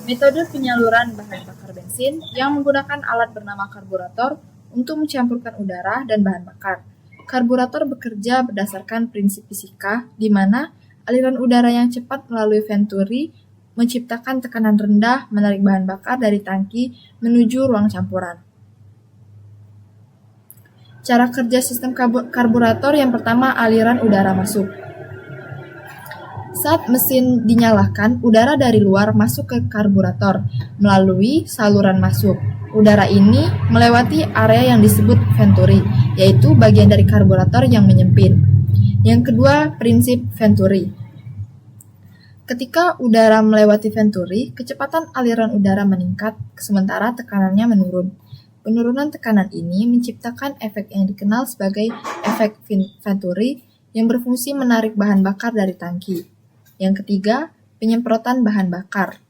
metode penyaluran bahan bakar bensin yang menggunakan alat bernama karburator untuk mencampurkan udara dan bahan bakar. Karburator bekerja berdasarkan prinsip fisika, di mana Aliran udara yang cepat melalui venturi menciptakan tekanan rendah menarik bahan bakar dari tangki menuju ruang campuran. Cara kerja sistem karburator yang pertama, aliran udara masuk. Saat mesin dinyalakan, udara dari luar masuk ke karburator melalui saluran masuk. Udara ini melewati area yang disebut venturi, yaitu bagian dari karburator yang menyempit. Yang kedua, prinsip venturi. Ketika udara melewati venturi, kecepatan aliran udara meningkat, sementara tekanannya menurun. Penurunan tekanan ini menciptakan efek yang dikenal sebagai efek venturi yang berfungsi menarik bahan bakar dari tangki. Yang ketiga, penyemprotan bahan bakar.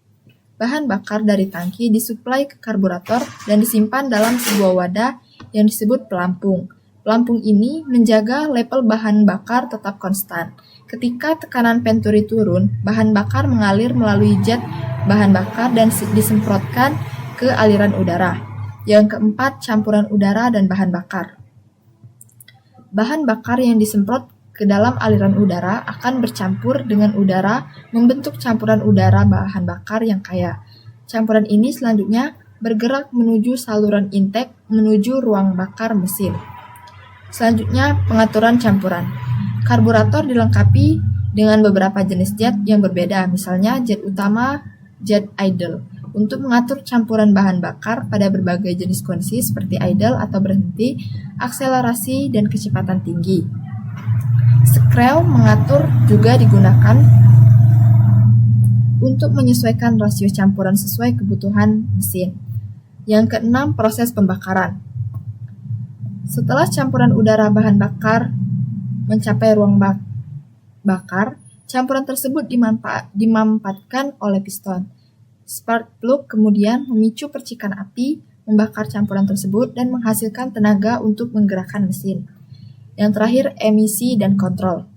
Bahan bakar dari tangki disuplai ke karburator dan disimpan dalam sebuah wadah yang disebut pelampung. Pelampung ini menjaga level bahan bakar tetap konstan. Ketika tekanan venturi turun, bahan bakar mengalir melalui jet bahan bakar dan disemprotkan ke aliran udara. Yang keempat, campuran udara dan bahan bakar. Bahan bakar yang disemprot ke dalam aliran udara akan bercampur dengan udara membentuk campuran udara bahan bakar yang kaya. Campuran ini selanjutnya bergerak menuju saluran intake menuju ruang bakar mesin. Selanjutnya, pengaturan campuran. Karburator dilengkapi dengan beberapa jenis jet yang berbeda, misalnya jet utama, jet idle, untuk mengatur campuran bahan bakar pada berbagai jenis kondisi seperti idle atau berhenti, akselerasi, dan kecepatan tinggi. Screw mengatur juga digunakan untuk menyesuaikan rasio campuran sesuai kebutuhan mesin. Yang keenam, proses pembakaran. Setelah campuran udara bahan bakar mencapai ruang bakar, campuran tersebut dimampatkan oleh piston. Spark plug kemudian memicu percikan api, membakar campuran tersebut dan menghasilkan tenaga untuk menggerakkan mesin. Yang terakhir, emisi dan kontrol.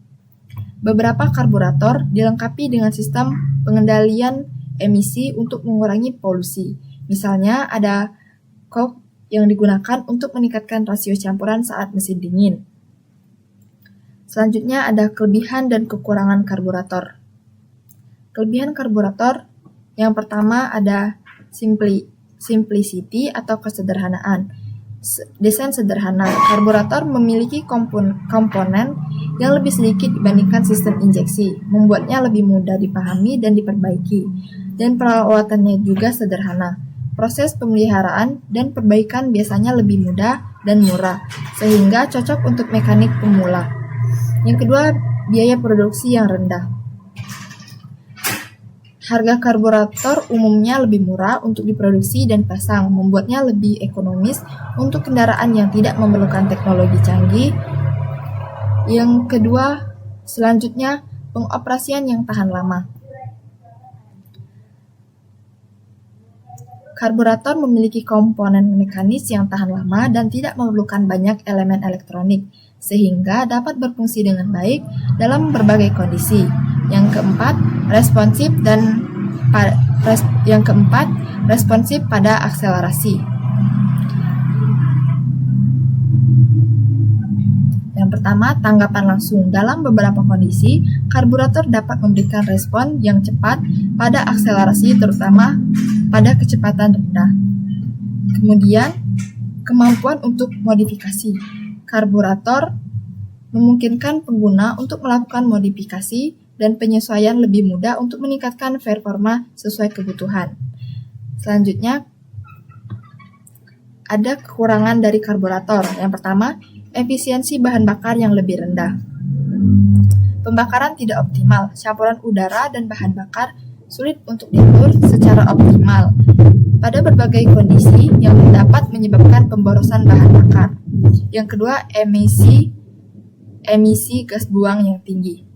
Beberapa karburator dilengkapi dengan sistem pengendalian emisi untuk mengurangi polusi. Misalnya ada coke yang digunakan untuk meningkatkan rasio campuran saat mesin dingin. Selanjutnya ada kelebihan dan kekurangan karburator. Kelebihan karburator yang pertama ada simplicity atau kesederhanaan. Desain sederhana. Karburator memiliki komponen yang lebih sedikit dibandingkan sistem injeksi, membuatnya lebih mudah dipahami dan diperbaiki. Dan perawatannya juga sederhana. Proses pemeliharaan dan perbaikan biasanya lebih mudah dan murah, sehingga cocok untuk mekanik pemula. Yang kedua, biaya produksi yang rendah. Harga karburator umumnya lebih murah untuk diproduksi dan pasang, membuatnya lebih ekonomis untuk kendaraan yang tidak memerlukan teknologi canggih. Yang kedua, selanjutnya, pengoperasian yang tahan lama. Karburator memiliki komponen mekanis yang tahan lama dan tidak memerlukan banyak elemen elektronik, sehingga dapat berfungsi dengan baik dalam berbagai kondisi. Yang keempat, responsif pada akselerasi. Yang pertama, tanggapan langsung. Dalam beberapa kondisi, karburator dapat memberikan respon yang cepat pada akselerasi, terutama pada kecepatan rendah. Kemudian, kemampuan untuk modifikasi. Karburator memungkinkan pengguna untuk melakukan modifikasi dan penyesuaian lebih mudah untuk meningkatkan performa sesuai kebutuhan. Selanjutnya, ada kekurangan dari karburator. Yang pertama, efisiensi bahan bakar yang lebih rendah. Pembakaran tidak optimal. Campuran udara dan bahan bakar sulit untuk diatur secara optimal pada berbagai kondisi yang dapat menyebabkan pemborosan bahan bakar. Yang kedua, emisi gas buang yang tinggi.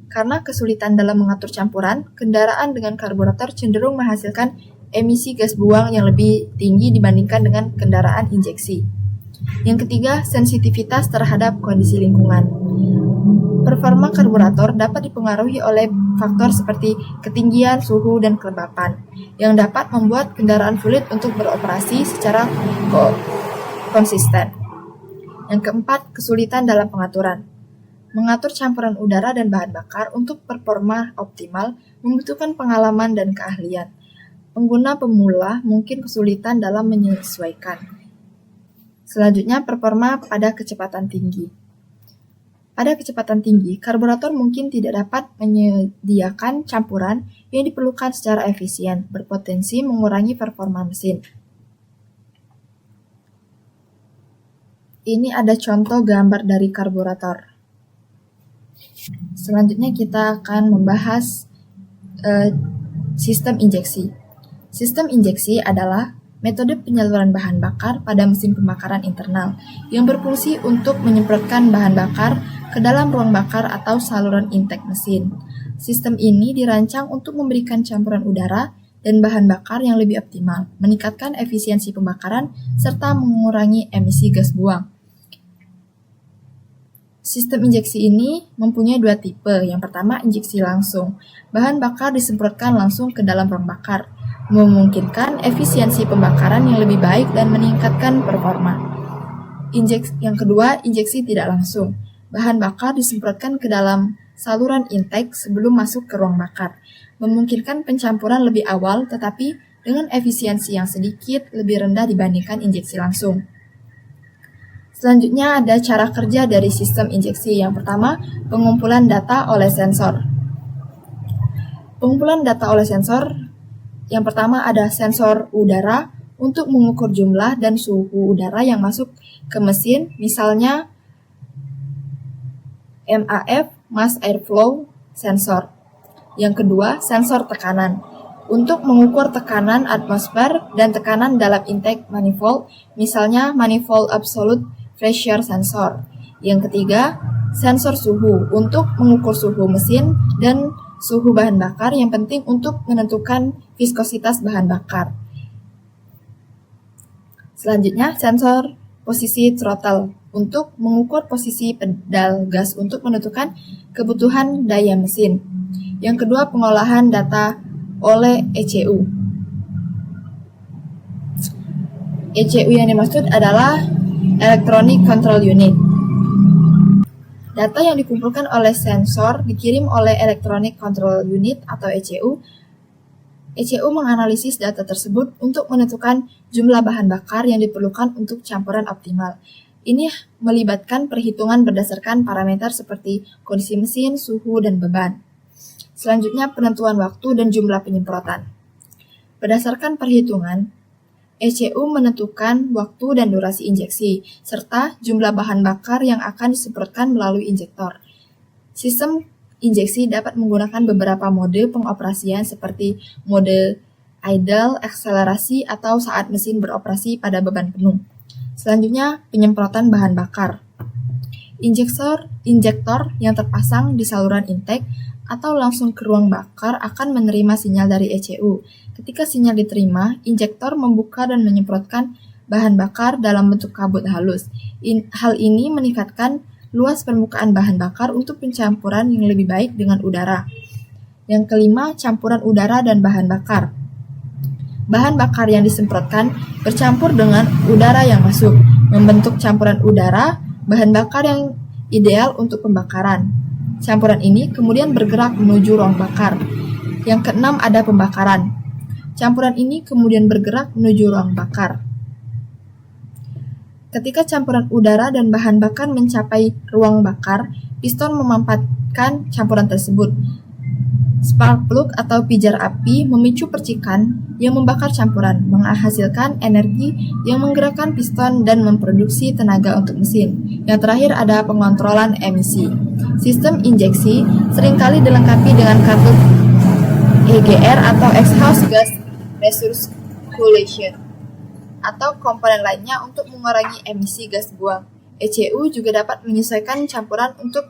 Karena kesulitan dalam mengatur campuran, kendaraan dengan karburator cenderung menghasilkan emisi gas buang yang lebih tinggi dibandingkan dengan kendaraan injeksi. Yang ketiga, sensitivitas terhadap kondisi lingkungan. Performa karburator dapat dipengaruhi oleh faktor seperti ketinggian, suhu, dan kelembapan, yang dapat membuat kendaraan sulit untuk beroperasi secara konsisten. Yang keempat, kesulitan dalam pengaturan. Mengatur campuran udara dan bahan bakar untuk performa optimal membutuhkan pengalaman dan keahlian. Pengguna pemula mungkin kesulitan dalam menyesuaikan. Selanjutnya, performa pada kecepatan tinggi. Pada kecepatan tinggi, karburator mungkin tidak dapat menyediakan campuran yang diperlukan secara efisien, berpotensi mengurangi performa mesin. Ini ada contoh gambar dari karburator. Selanjutnya kita akan membahas sistem injeksi. Sistem injeksi adalah metode penyaluran bahan bakar pada mesin pembakaran internal yang berfungsi untuk menyemprotkan bahan bakar ke dalam ruang bakar atau saluran intake mesin. Sistem ini dirancang untuk memberikan campuran udara dan bahan bakar yang lebih optimal, meningkatkan efisiensi pembakaran, serta mengurangi emisi gas buang. Sistem injeksi ini mempunyai dua tipe. Yang pertama, injeksi langsung. Bahan bakar disemprotkan langsung ke dalam ruang bakar, memungkinkan efisiensi pembakaran yang lebih baik dan meningkatkan performa. Yang kedua, injeksi tidak langsung. Bahan bakar disemprotkan ke dalam saluran intake sebelum masuk ke ruang bakar, memungkinkan pencampuran lebih awal tetapi dengan efisiensi yang sedikit lebih rendah dibandingkan injeksi langsung. Selanjutnya ada cara kerja dari sistem injeksi. Yang pertama, pengumpulan data oleh sensor. Pengumpulan data oleh sensor, yang pertama ada sensor udara untuk mengukur jumlah dan suhu udara yang masuk ke mesin, misalnya MAF, Mass Airflow Sensor. Yang kedua, sensor tekanan untuk mengukur tekanan atmosfer dan tekanan dalam intake manifold, misalnya manifold absolute pressure sensor. Yang ketiga, sensor suhu untuk mengukur suhu mesin dan suhu bahan bakar yang penting untuk menentukan viskositas bahan bakar. Selanjutnya, sensor posisi throttle untuk mengukur posisi pedal gas untuk menentukan kebutuhan daya mesin. Yang kedua, pengolahan data oleh ECU. ECU yang dimaksud adalah Electronic Control Unit. Data yang dikumpulkan oleh sensor dikirim oleh Electronic Control Unit atau ECU. ECU menganalisis data tersebut untuk menentukan jumlah bahan bakar yang diperlukan untuk campuran optimal. Ini melibatkan perhitungan berdasarkan parameter seperti kondisi mesin, suhu, dan beban. Selanjutnya, penentuan waktu dan jumlah penyemprotan. Berdasarkan perhitungan, ECU menentukan waktu dan durasi injeksi, serta jumlah bahan bakar yang akan disemprotkan melalui injektor. Sistem injeksi dapat menggunakan beberapa mode pengoperasian seperti mode idle, akselerasi, atau saat mesin beroperasi pada beban penuh. Selanjutnya, penyemprotan bahan bakar. Injektor yang terpasang di saluran intake atau langsung ke ruang bakar akan menerima sinyal dari ECU. Ketika sinyal diterima, injektor membuka dan menyemprotkan bahan bakar dalam bentuk kabut halus. Hal ini meningkatkan luas permukaan bahan bakar untuk pencampuran yang lebih baik dengan udara. Yang kelima, campuran udara dan bahan bakar. Bahan bakar yang disemprotkan bercampur dengan udara yang masuk, membentuk campuran udara, bahan bakar yang ideal untuk pembakaran. Campuran ini kemudian bergerak menuju ruang bakar. Yang keenam, ada pembakaran. Campuran ini kemudian bergerak menuju ruang bakar. Ketika campuran udara dan bahan bakar mencapai ruang bakar, piston memanfaatkan campuran tersebut. Spark plug atau pijar api memicu percikan yang membakar campuran, menghasilkan energi yang menggerakkan piston dan memproduksi tenaga untuk mesin. Yang terakhir ada pengontrolan emisi. Sistem injeksi seringkali dilengkapi dengan kartu EGR atau Exhaust Gas Recirculation atau komponen lainnya untuk mengurangi emisi gas buang. ECU juga dapat menyesuaikan campuran untuk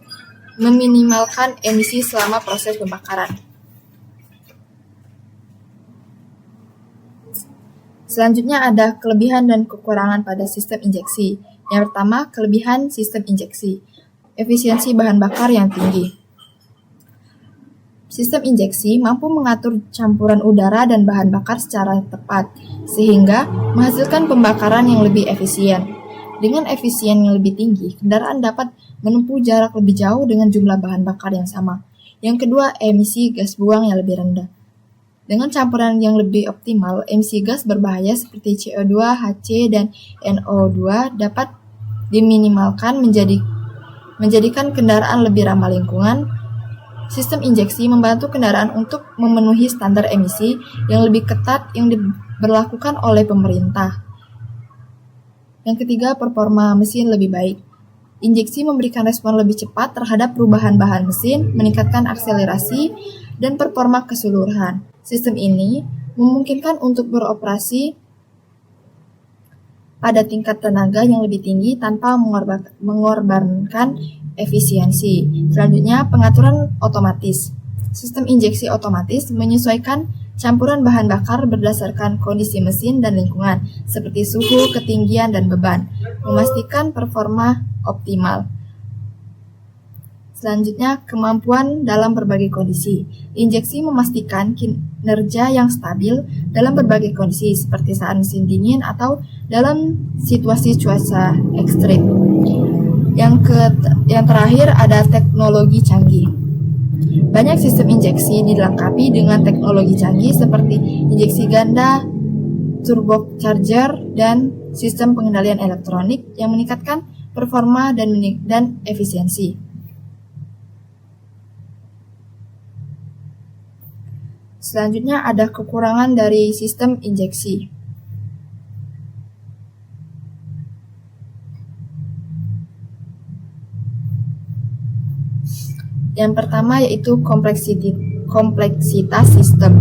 meminimalkan emisi selama proses pembakaran. Selanjutnya ada kelebihan dan kekurangan pada sistem injeksi. Yang pertama, kelebihan sistem injeksi. Efisiensi bahan bakar yang tinggi. Sistem injeksi mampu mengatur campuran udara dan bahan bakar secara tepat, sehingga menghasilkan pembakaran yang lebih efisien. Dengan efisien yang lebih tinggi, kendaraan dapat menempuh jarak lebih jauh dengan jumlah bahan bakar yang sama. Yang kedua, emisi gas buang yang lebih rendah. Dengan campuran yang lebih optimal, emisi gas berbahaya seperti CO2, HC, dan NO2 dapat diminimalkan menjadikan kendaraan lebih ramah lingkungan. Sistem injeksi membantu kendaraan untuk memenuhi standar emisi yang lebih ketat yang diberlakukan oleh pemerintah. Yang ketiga, performa mesin lebih baik. Injeksi memberikan respon lebih cepat terhadap perubahan bahan mesin, meningkatkan akselerasi dan performa keseluruhan. Sistem ini memungkinkan untuk beroperasi pada tingkat tenaga yang lebih tinggi tanpa mengorbankan efisiensi. Selanjutnya, pengaturan otomatis. Sistem injeksi otomatis menyesuaikan campuran bahan bakar berdasarkan kondisi mesin dan lingkungan, seperti suhu, ketinggian, dan beban, memastikan performa optimal. Selanjutnya, kemampuan dalam berbagai kondisi. Injeksi memastikan kinerja yang stabil dalam berbagai kondisi, seperti saat mesin dingin atau dalam situasi cuaca ekstrim. Yang terakhir ada teknologi canggih. Banyak sistem injeksi dilengkapi dengan teknologi canggih seperti injeksi ganda, turbocharger, dan sistem pengendalian elektronik yang meningkatkan performa dan efisiensi. Selanjutnya ada kekurangan dari sistem injeksi. Yang pertama yaitu kompleksitas sistem.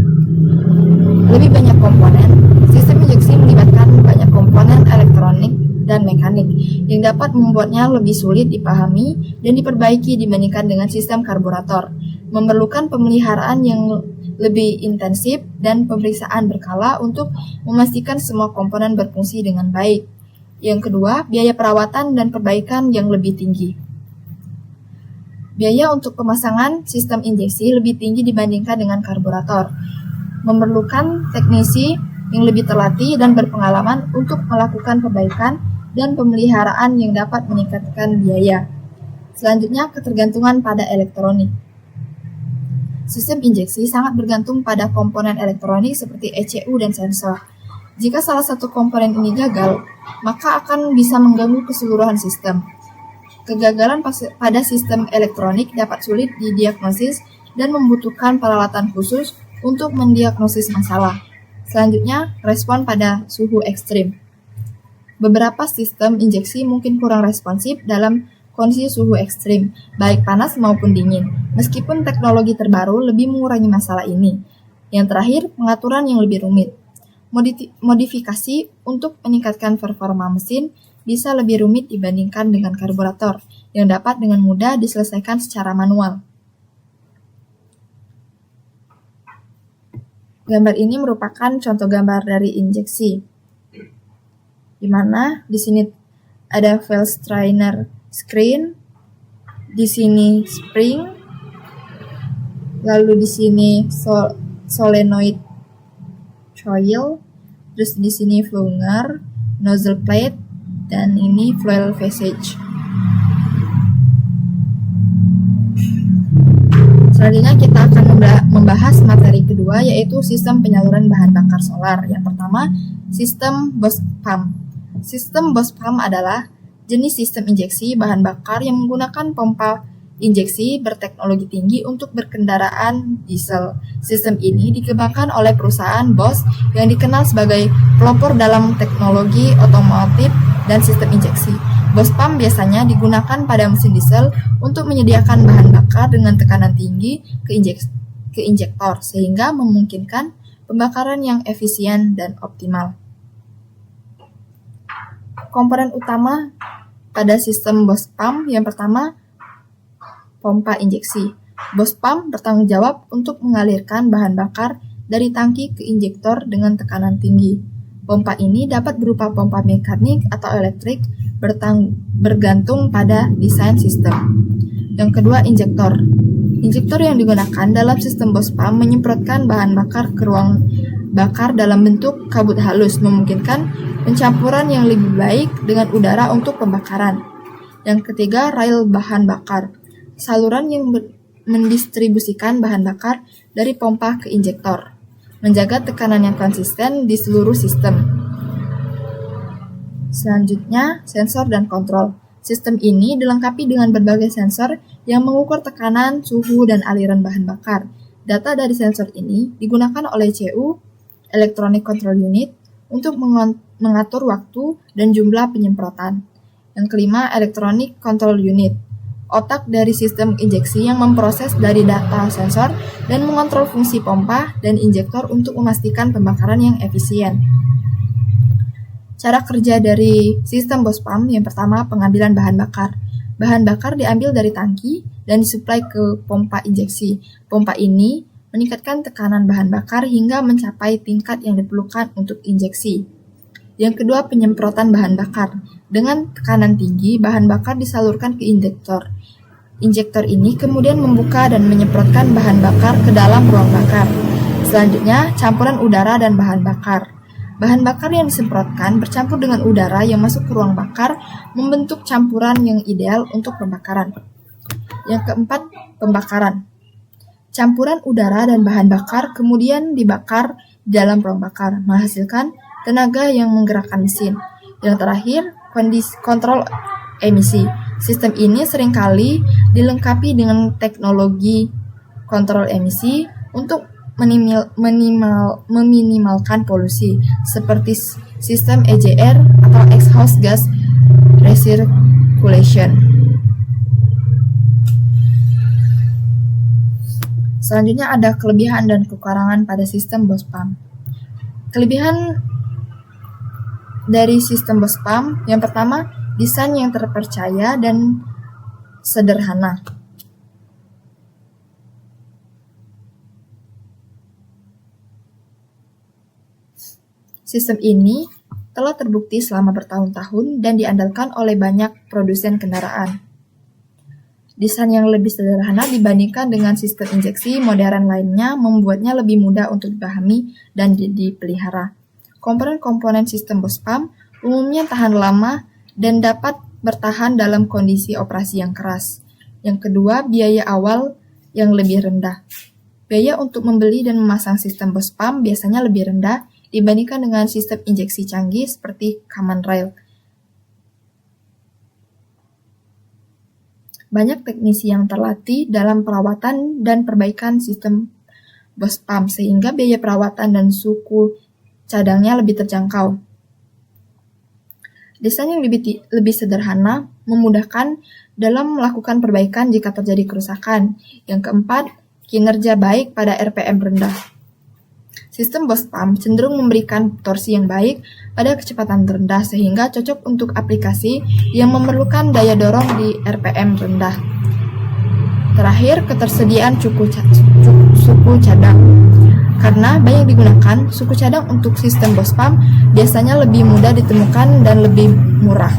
Lebih banyak komponen. Sistem injeksi melibatkan banyak komponen elektronik dan mekanik yang dapat membuatnya lebih sulit dipahami dan diperbaiki dibandingkan dengan sistem karburator. Memerlukan pemeliharaan yang lebih intensif dan pemeriksaan berkala untuk memastikan semua komponen berfungsi dengan baik. Yang kedua, biaya perawatan dan perbaikan yang lebih tinggi. Biaya untuk pemasangan sistem injeksi lebih tinggi dibandingkan dengan karburator. Memerlukan teknisi yang lebih terlatih dan berpengalaman untuk melakukan perbaikan dan pemeliharaan yang dapat meningkatkan biaya. Selanjutnya, ketergantungan pada elektronik. Sistem injeksi sangat bergantung pada komponen elektronik seperti ECU dan sensor. Jika salah satu komponen ini gagal, maka akan bisa mengganggu keseluruhan sistem. Kegagalan pada sistem elektronik dapat sulit didiagnosis dan membutuhkan peralatan khusus untuk mendiagnosis masalah. Selanjutnya, respon pada suhu ekstrim. Beberapa sistem injeksi mungkin kurang responsif dalam kondisi suhu ekstrim, baik panas maupun dingin, meskipun teknologi terbaru lebih mengurangi masalah ini. Yang terakhir, pengaturan yang lebih rumit. Modifikasi untuk meningkatkan performa mesin bisa lebih rumit dibandingkan dengan karburator, yang dapat dengan mudah diselesaikan secara manual. Gambar ini merupakan contoh gambar dari injeksi, di mana di sini ada valve strainer screen, di sini spring, lalu di sini solenoid coil, terus di sini flunger, nozzle plate, dan ini fuel passage. Selanjutnya kita akan membahas materi kedua, yaitu sistem penyaluran bahan bakar solar. Yang pertama, sistem Bose pump. Sistem Bose pump adalah jenis sistem injeksi bahan bakar yang menggunakan pompa injeksi berteknologi tinggi untuk berkendaraan diesel. Sistem ini dikembangkan oleh perusahaan Bose yang dikenal sebagai pelopor dalam teknologi otomotif dan sistem injeksi. Bose pump biasanya digunakan pada mesin diesel untuk menyediakan bahan bakar dengan tekanan tinggi ke injektor, sehingga memungkinkan pembakaran yang efisien dan optimal. Komponen utama pada sistem Bose pump yang pertama, pompa injeksi. Bose pump bertanggung jawab untuk mengalirkan bahan bakar dari tangki ke injektor dengan tekanan tinggi. Pompa ini dapat berupa pompa mekanik atau elektrik, bergantung pada desain sistem. Yang kedua, injektor. Injektor yang digunakan dalam sistem Bose pump menyemprotkan bahan bakar ke ruang bakar dalam bentuk kabut halus, memungkinkan pencampuran yang lebih baik dengan udara untuk pembakaran. Yang ketiga, rel bahan bakar, saluran yang mendistribusikan bahan bakar dari pompa ke injektor, menjaga tekanan yang konsisten di seluruh sistem. Selanjutnya, sensor dan kontrol. Sistem ini dilengkapi dengan berbagai sensor yang mengukur tekanan, suhu, dan aliran bahan bakar. Data dari sensor ini digunakan oleh CU, Electronic Control Unit, untuk mengatur waktu dan jumlah penyemprotan. Yang kelima, Electronic Control Unit, otak dari sistem injeksi yang memproses dari data sensor dan mengontrol fungsi pompa dan injektor untuk memastikan pembakaran yang efisien. Cara kerja dari sistem BOS pump yang pertama, pengambilan bahan bakar. Bahan bakar diambil dari tangki dan disuplai ke pompa injeksi. Pompa ini meningkatkan tekanan bahan bakar hingga mencapai tingkat yang diperlukan untuk injeksi. Yang kedua, penyemprotan bahan bakar. Dengan tekanan tinggi, bahan bakar disalurkan ke injektor. Injektor ini kemudian membuka dan menyemprotkan bahan bakar ke dalam ruang bakar. Selanjutnya, campuran udara dan bahan bakar. Bahan bakar yang disemprotkan bercampur dengan udara yang masuk ke ruang bakar membentuk campuran yang ideal untuk pembakaran. Yang keempat, pembakaran. Campuran udara dan bahan bakar kemudian dibakar di dalam ruang bakar, menghasilkan tenaga yang menggerakkan mesin. Yang terakhir, kontrol emisi. Sistem ini seringkali dilengkapi dengan teknologi kontrol emisi untuk meminimalkan polusi, seperti sistem EGR atau exhaust gas recirculation. Selanjutnya ada kelebihan dan kekurangan pada sistem BOS pump. Kelebihan dari sistem BOS pump yang pertama, desain yang terpercaya dan sederhana. Sistem ini telah terbukti selama bertahun-tahun dan diandalkan oleh banyak produsen kendaraan. Desain yang lebih sederhana dibandingkan dengan sistem injeksi modern lainnya membuatnya lebih mudah untuk dipahami dan dipelihara. Komponen-komponen sistem BOS pump umumnya tahan lama dan dapat bertahan dalam kondisi operasi yang keras. Yang kedua, biaya awal yang lebih rendah. Biaya untuk membeli dan memasang sistem BOS pump biasanya lebih rendah dibandingkan dengan sistem injeksi canggih seperti common rail. Banyak teknisi yang terlatih dalam perawatan dan perbaikan sistem BOS pump sehingga biaya perawatan dan suku cadangnya lebih terjangkau. Desain yang lebih sederhana memudahkan dalam melakukan perbaikan jika terjadi kerusakan. Yang keempat, kinerja baik pada RPM rendah. Sistem BOS pump cenderung memberikan torsi yang baik pada kecepatan rendah sehingga cocok untuk aplikasi yang memerlukan daya dorong di RPM rendah. Terakhir, ketersediaan suku cadang. Karena banyak digunakan, suku cadang untuk sistem BOS pump biasanya lebih mudah ditemukan dan lebih murah.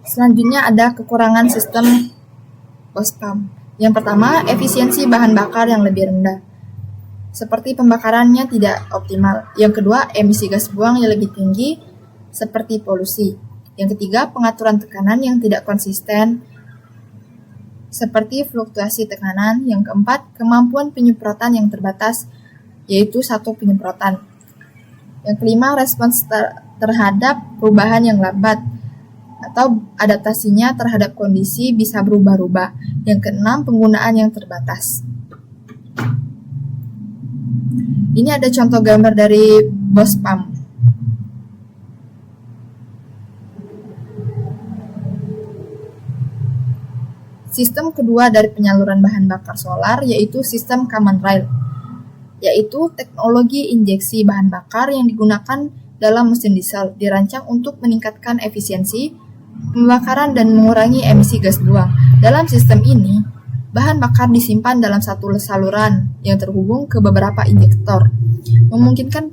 Selanjutnya ada kekurangan sistem BOS pump. Yang pertama, efisiensi bahan bakar yang lebih rendah, seperti pembakarannya tidak optimal. Yang kedua, emisi gas buang yang lebih tinggi, seperti polusi. Yang ketiga, pengaturan tekanan yang tidak konsisten, seperti fluktuasi tekanan. Yang keempat, kemampuan penyemprotan yang terbatas, yaitu satu penyemprotan. Yang kelima, respons terhadap perubahan yang lambat, atau adaptasinya terhadap kondisi bisa berubah-ubah. Yang keenam, penggunaan yang terbatas. Ini ada contoh gambar dari BOS pump. Sistem kedua dari penyaluran bahan bakar solar yaitu sistem common rail, yaitu teknologi injeksi bahan bakar yang digunakan dalam mesin diesel, dirancang untuk meningkatkan efisiensi pembakaran dan mengurangi emisi gas buang. Dalam sistem ini, bahan bakar disimpan dalam satu saluran yang terhubung ke beberapa injektor, memungkinkan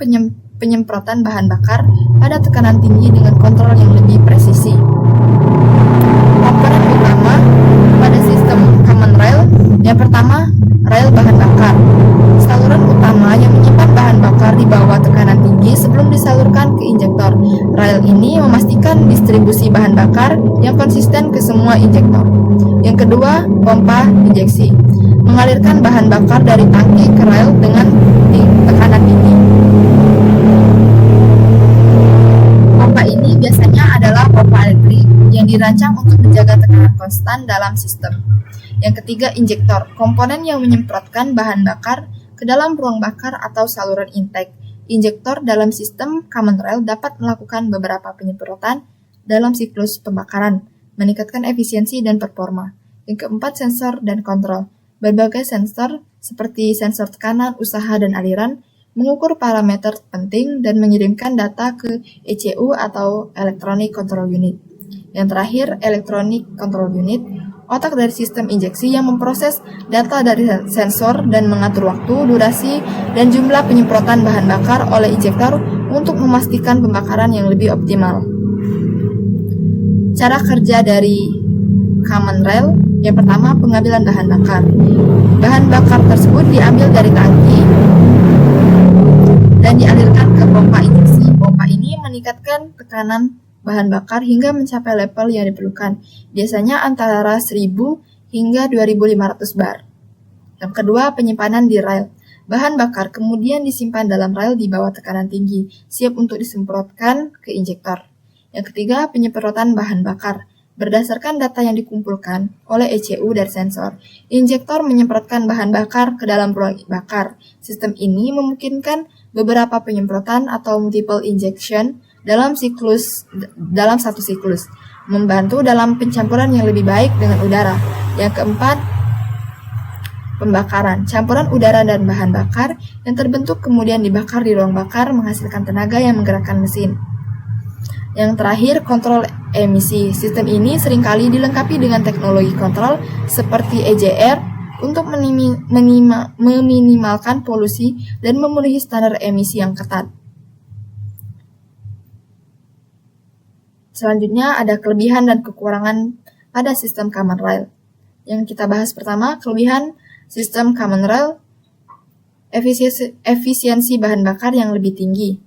penyemprotan bahan bakar pada tekanan tinggi dengan kontrol yang lebih presisi. Komponen utama pada sistem common rail, yang pertama, rel bahan bakar. Saluran utama yang menyimpan bahan bakar di bawah tekanan tinggi sebelum disalurkan ke injektor Hal ini memastikan distribusi bahan bakar yang konsisten ke semua injektor. Yang kedua, pompa injeksi. Mengalirkan bahan bakar dari tangki ke rel dengan tekanan tinggi. Pompa ini biasanya adalah pompa elektrik yang dirancang untuk menjaga tekanan konstan dalam sistem. Yang ketiga, injektor. Komponen yang menyemprotkan bahan bakar ke dalam ruang bakar atau saluran intake. Injektor dalam sistem common rail dapat melakukan beberapa penyemprotan dalam siklus pembakaran, meningkatkan efisiensi dan performa. Yang keempat, sensor dan kontrol. Berbagai sensor seperti sensor tekanan, usaha, dan aliran mengukur parameter penting dan mengirimkan data ke ECU atau Electronic Control Unit. Yang terakhir, Electronic Control Unit, otak dari sistem injeksi yang memproses data dari sensor dan mengatur waktu, durasi, dan jumlah penyemprotan bahan bakar oleh injektor untuk memastikan pembakaran yang lebih optimal. Cara kerja dari common rail, yang pertama, pengambilan bahan bakar. Bahan bakar tersebut diambil dari tangki dan dialirkan ke pompa injeksi. Pompa ini meningkatkan tekanan bahan bakar hingga mencapai level yang diperlukan, biasanya antara 1000 hingga 2500 bar. Yang kedua, penyimpanan di rail. Bahan bakar kemudian disimpan dalam rail di bawah tekanan tinggi, siap untuk disemprotkan ke injektor. Yang ketiga, penyemprotan bahan bakar. Berdasarkan data yang dikumpulkan oleh ECU dari sensor, injektor menyemprotkan bahan bakar ke dalam ruang bakar. Sistem ini memungkinkan beberapa penyemprotan atau multiple injection dalam satu siklus, membantu dalam pencampuran yang lebih baik dengan udara. Yang keempat, pembakaran. Campuran udara dan bahan bakar yang terbentuk kemudian dibakar di ruang bakar menghasilkan tenaga yang menggerakkan mesin. Yang terakhir, kontrol emisi. Sistem ini seringkali dilengkapi dengan teknologi kontrol seperti EJR untuk meminimalkan polusi dan memenuhi standar emisi yang ketat. Selanjutnya ada kelebihan dan kekurangan pada sistem common rail. Yang kita bahas pertama, kelebihan sistem common rail, efisiensi bahan bakar yang lebih tinggi,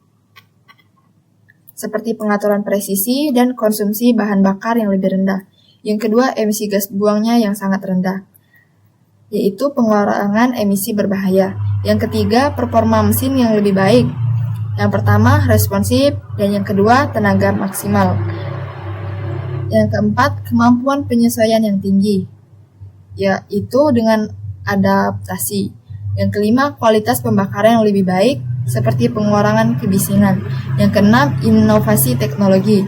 seperti pengaturan presisi dan konsumsi bahan bakar yang lebih rendah. Yang kedua, emisi gas buangnya yang sangat rendah, yaitu pengurangan emisi berbahaya. Yang ketiga, performa mesin yang lebih baik. Yang pertama, responsif, dan yang kedua, tenaga maksimal. Yang keempat, kemampuan penyesuaian yang tinggi, yaitu dengan adaptasi. Yang kelima, kualitas pembakaran yang lebih baik, seperti pengurangan kebisingan. Yang keenam, inovasi teknologi.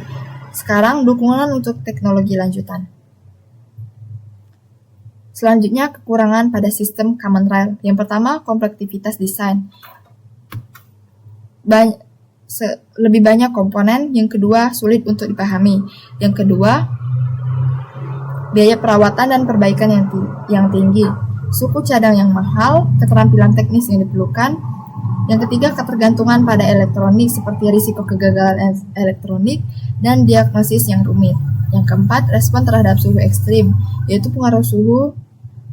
Sekarang, dukungan untuk teknologi lanjutan. Selanjutnya, kekurangan pada sistem common rail. Yang pertama, komplektivitas desain. Lebih banyak komponen. Yang kedua, sulit untuk dipahami. Yang kedua, biaya perawatan dan perbaikan yang tinggi. Suku cadang yang mahal, keterampilan teknis yang diperlukan. Yang ketiga, ketergantungan pada elektronik seperti risiko kegagalan elektronik dan diagnosis yang rumit. Yang keempat, respon terhadap suhu ekstrim, yaitu pengaruh suhu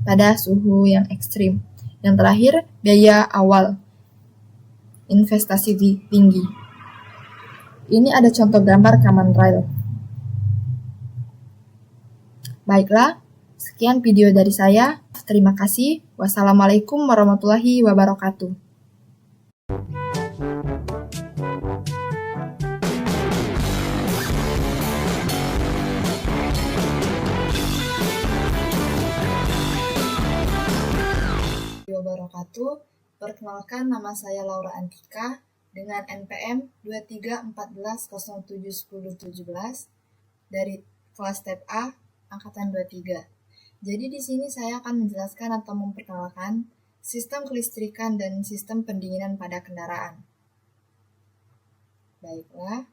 pada suhu yang ekstrim. Yang terakhir, biaya awal, investasi tinggi. Ini ada contoh gambar common rail. Baiklah, sekian video dari saya. Terima kasih. Wassalamualaikum warahmatullahi wabarakatuh. Wabarakatuh. Perkenalkan, nama saya Laura Antika dengan NPM 2314071017 dari kelas Tab A angkatan 23. Jadi di sini saya akan menjelaskan atau memperkenalkan sistem kelistrikan dan sistem pendinginan pada kendaraan. Baiklah.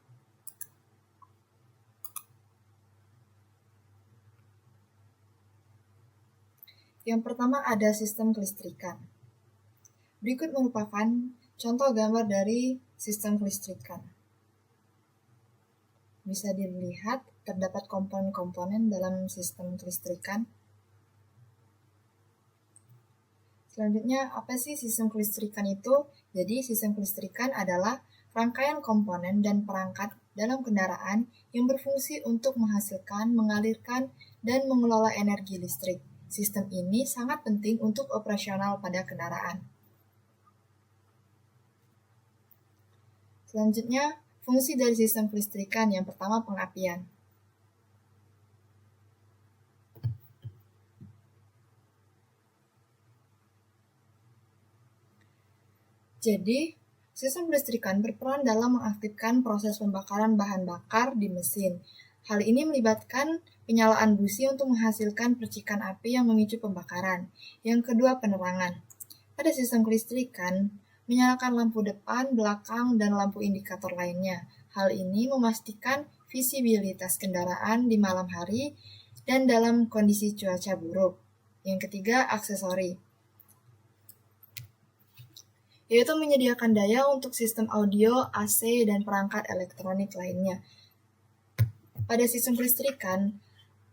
Yang pertama ada sistem kelistrikan. Berikut merupakan contoh gambar dari sistem kelistrikan. Bisa dilihat terdapat komponen-komponen dalam sistem kelistrikan. Selanjutnya, apa sih sistem kelistrikan itu? Jadi, sistem kelistrikan adalah rangkaian komponen dan perangkat dalam kendaraan yang berfungsi untuk menghasilkan, mengalirkan, dan mengelola energi listrik. Sistem ini sangat penting untuk operasional pada kendaraan. Selanjutnya, fungsi dari sistem kelistrikan yang pertama pengapian. Jadi, sistem kelistrikan berperan dalam mengaktifkan proses pembakaran bahan bakar di mesin. Hal ini melibatkan penyalaan busi untuk menghasilkan percikan api yang memicu pembakaran. Yang kedua, penerangan. Pada sistem kelistrikan, menyalakan lampu depan, belakang, dan lampu indikator lainnya. Hal ini memastikan visibilitas kendaraan di malam hari dan dalam kondisi cuaca buruk. Yang ketiga, aksesori, yaitu menyediakan daya untuk sistem audio, AC, dan perangkat elektronik lainnya. Pada sistem kelistrikan,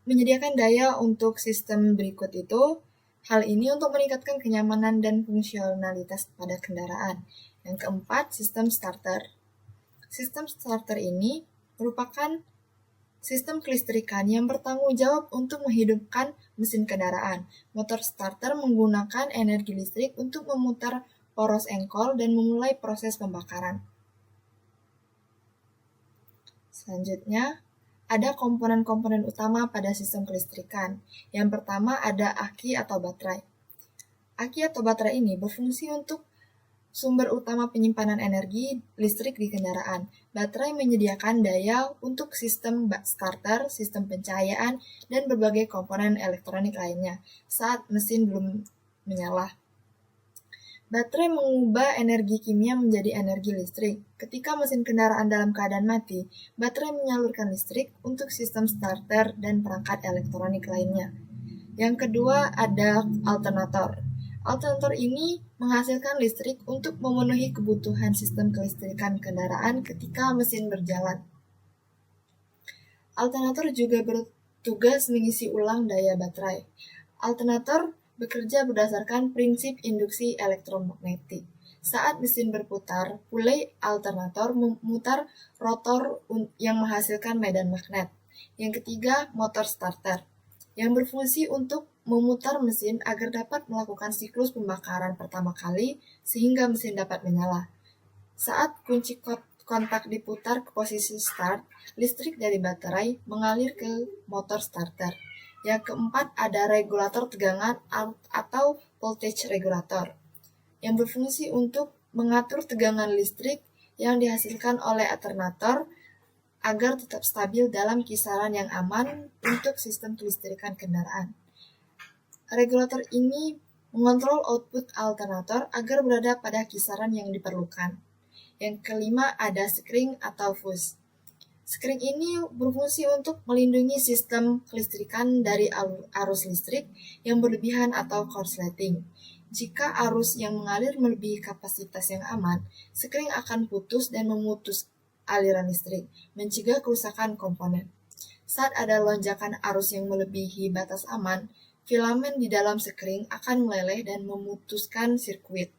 menyediakan daya untuk sistem berikut itu, hal ini untuk meningkatkan kenyamanan dan fungsionalitas pada kendaraan. Yang keempat, sistem starter. Sistem starter ini merupakan sistem kelistrikan yang bertanggung jawab untuk menghidupkan mesin kendaraan. Motor starter menggunakan energi listrik untuk memutar poros engkol dan memulai proses pembakaran. Selanjutnya, ada komponen-komponen utama pada sistem kelistrikan. Yang pertama ada aki atau baterai. Aki atau baterai ini berfungsi untuk sumber utama penyimpanan energi listrik di kendaraan. Baterai menyediakan daya untuk sistem starter, sistem pencahayaan, dan berbagai komponen elektronik lainnya saat mesin belum menyala. Baterai mengubah energi kimia menjadi energi listrik. Ketika mesin kendaraan dalam keadaan mati, baterai menyalurkan listrik untuk sistem starter dan perangkat elektronik lainnya. Yang kedua ada alternator. Alternator ini menghasilkan listrik untuk memenuhi kebutuhan sistem kelistrikan kendaraan ketika mesin berjalan. Alternator juga bertugas mengisi ulang daya baterai. Alternator bekerja berdasarkan prinsip induksi elektromagnetik. Saat mesin berputar, pulai alternator memutar rotor yang menghasilkan medan magnet. Yang ketiga, motor starter, yang berfungsi untuk memutar mesin agar dapat melakukan siklus pembakaran pertama kali sehingga mesin dapat menyala. Saat kunci kontak diputar ke posisi start, listrik dari baterai mengalir ke motor starter. Yang keempat ada regulator tegangan atau voltage regulator, yang berfungsi untuk mengatur tegangan listrik yang dihasilkan oleh alternator agar tetap stabil dalam kisaran yang aman untuk sistem kelistrikan kendaraan. Regulator ini mengontrol output alternator agar berada pada kisaran yang diperlukan. Yang kelima ada skring atau fuse. Skring ini berfungsi untuk melindungi sistem kelistrikan dari arus listrik yang berlebihan atau korsleting. Jika arus yang mengalir melebihi kapasitas yang aman, skring akan putus dan memutus aliran listrik, mencegah kerusakan komponen. Saat ada lonjakan arus yang melebihi batas aman, filamen di dalam skring akan meleleh dan memutuskan sirkuit.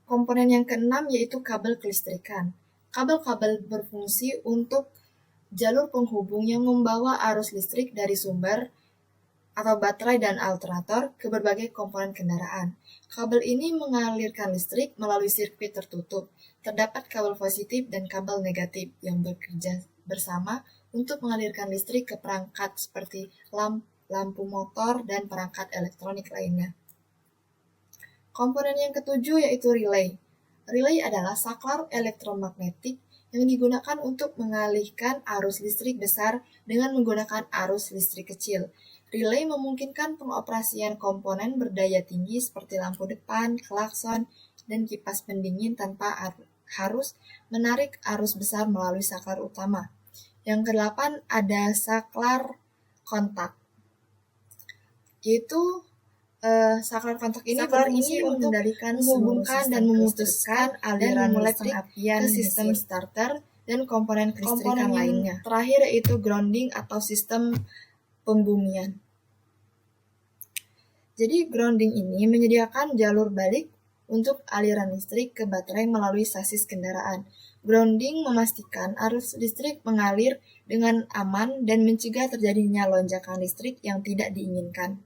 Komponen yang keenam yaitu kabel kelistrikan. Kabel-kabel berfungsi untuk jalur penghubung yang membawa arus listrik dari sumber atau baterai dan alternator ke berbagai komponen kendaraan. Kabel ini mengalirkan listrik melalui sirkuit tertutup. Terdapat kabel positif dan kabel negatif yang bekerja bersama untuk mengalirkan listrik ke perangkat seperti lampu motor dan perangkat elektronik lainnya. Komponen yang ketujuh yaitu relay. Relay adalah saklar elektromagnetik yang digunakan untuk mengalihkan arus listrik besar dengan menggunakan arus listrik kecil. Relay memungkinkan pengoperasian komponen berdaya tinggi seperti lampu depan, klakson, dan kipas pendingin tanpa harus menarik arus besar melalui saklar utama. Yang kedelapan ada saklar kontak, yaitu saklar kontak ini berfungsi untuk menghubungkan dan memutuskan aliran listrik ke sistem starter dan komponen kelistrikan lainnya. Terakhir yaitu grounding atau sistem pembumian. Jadi grounding ini menyediakan jalur balik untuk aliran listrik ke baterai melalui sasis kendaraan. Grounding memastikan arus listrik mengalir dengan aman dan mencegah terjadinya lonjakan listrik yang tidak diinginkan.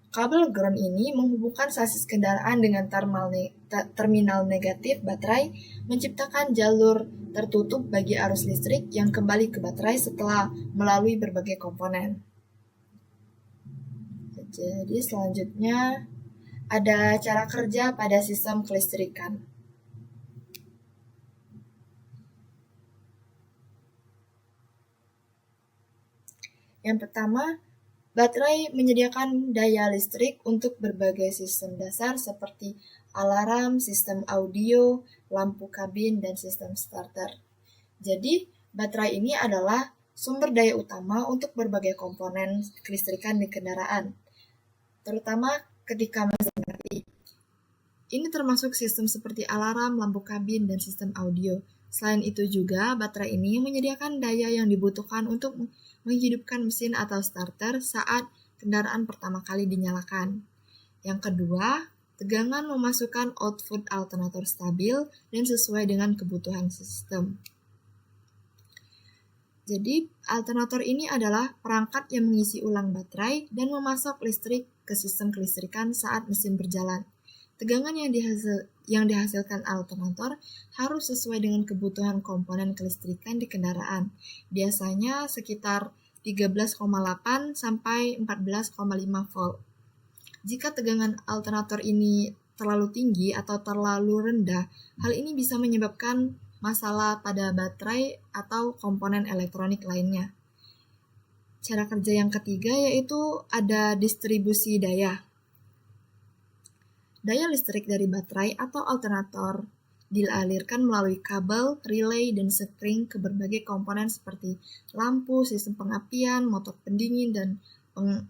Kabel ground ini menghubungkan sasis kendaraan dengan terminal negatif baterai, menciptakan jalur tertutup bagi arus listrik yang kembali ke baterai setelah melalui berbagai komponen. Jadi selanjutnya ada cara kerja pada sistem kelistrikan. Yang pertama, baterai menyediakan daya listrik untuk berbagai sistem dasar seperti alarm, sistem audio, lampu kabin, dan sistem starter. Jadi, baterai ini adalah sumber daya utama untuk berbagai komponen kelistrikan di kendaraan, terutama ketika mesin mati. Ini termasuk sistem seperti alarm, lampu kabin, dan sistem audio. Selain itu juga, baterai ini menyediakan daya yang dibutuhkan untuk menghidupkan mesin atau starter saat kendaraan pertama kali dinyalakan. Yang kedua, tegangan memasukkan output alternator stabil dan sesuai dengan kebutuhan sistem. Jadi, alternator ini adalah perangkat yang mengisi ulang baterai dan memasok listrik ke sistem kelistrikan saat mesin berjalan. Tegangan yang dihasilkan alternator harus sesuai dengan kebutuhan komponen kelistrikan di kendaraan, biasanya sekitar 13,8 sampai 14,5 volt. Jika tegangan alternator ini terlalu tinggi atau terlalu rendah, hal ini bisa menyebabkan masalah pada baterai atau komponen elektronik lainnya. Cara kerja yang ketiga yaitu ada distribusi daya. Daya listrik dari baterai atau alternator dialirkan melalui kabel, relay, dan spring ke berbagai komponen seperti lampu, sistem pengapian, motor pendingin,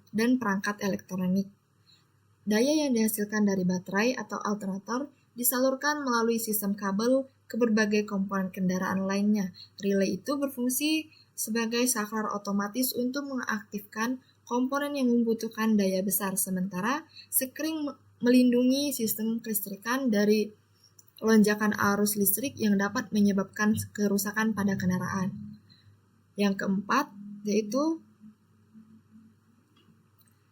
dan perangkat elektronik. Daya yang dihasilkan dari baterai atau alternator disalurkan melalui sistem kabel ke berbagai komponen kendaraan lainnya. Relay itu berfungsi sebagai saklar otomatis untuk mengaktifkan komponen yang membutuhkan daya besar, sementara spring melindungi sistem kelistrikan dari lonjakan arus listrik yang dapat menyebabkan kerusakan pada kendaraan. Yang keempat, yaitu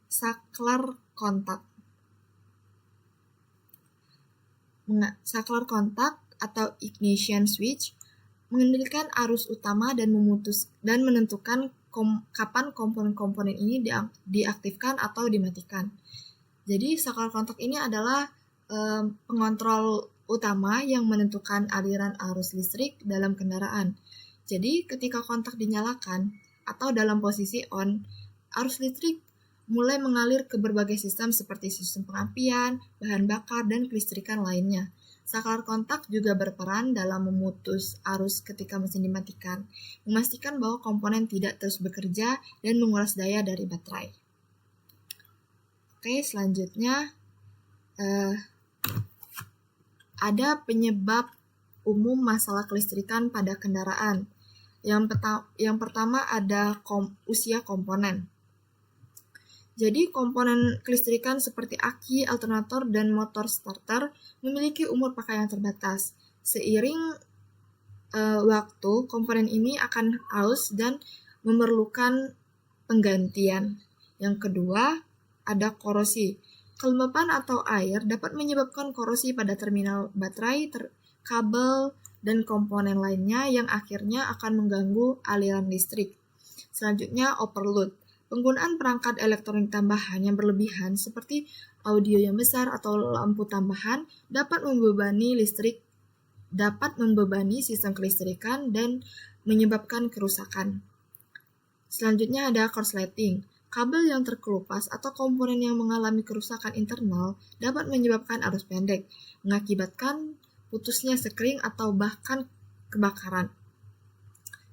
saklar kontak. Saklar kontak atau ignition switch mengendalikan arus utama dan menentukan kapan komponen-komponen ini diaktifkan atau dimatikan. Jadi saklar kontak ini adalah pengontrol utama yang menentukan aliran arus listrik dalam kendaraan. Jadi ketika kontak dinyalakan atau dalam posisi on, arus listrik mulai mengalir ke berbagai sistem seperti sistem pengapian, bahan bakar, dan kelistrikan lainnya. Saklar kontak juga berperan dalam memutus arus ketika mesin dimatikan, memastikan bahwa komponen tidak terus bekerja dan menguras daya dari baterai. Oke, selanjutnya ada penyebab umum masalah kelistrikan pada kendaraan. Yang pertama ada usia komponen. Jadi komponen kelistrikan seperti aki, alternator, dan motor starter memiliki umur pakai yang terbatas. Seiring waktu, komponen ini akan aus dan memerlukan penggantian. Yang kedua, ada korosi. Kelembapan atau air dapat menyebabkan korosi pada terminal baterai, kabel, dan komponen lainnya yang akhirnya akan mengganggu aliran listrik. Selanjutnya, overload. Penggunaan perangkat elektronik tambahan yang berlebihan seperti audio yang besar atau lampu tambahan dapat membebani sistem kelistrikan dan menyebabkan kerusakan. Selanjutnya ada korsleting. Kabel yang terkelupas atau komponen yang mengalami kerusakan internal dapat menyebabkan arus pendek, mengakibatkan putusnya sekring atau bahkan kebakaran.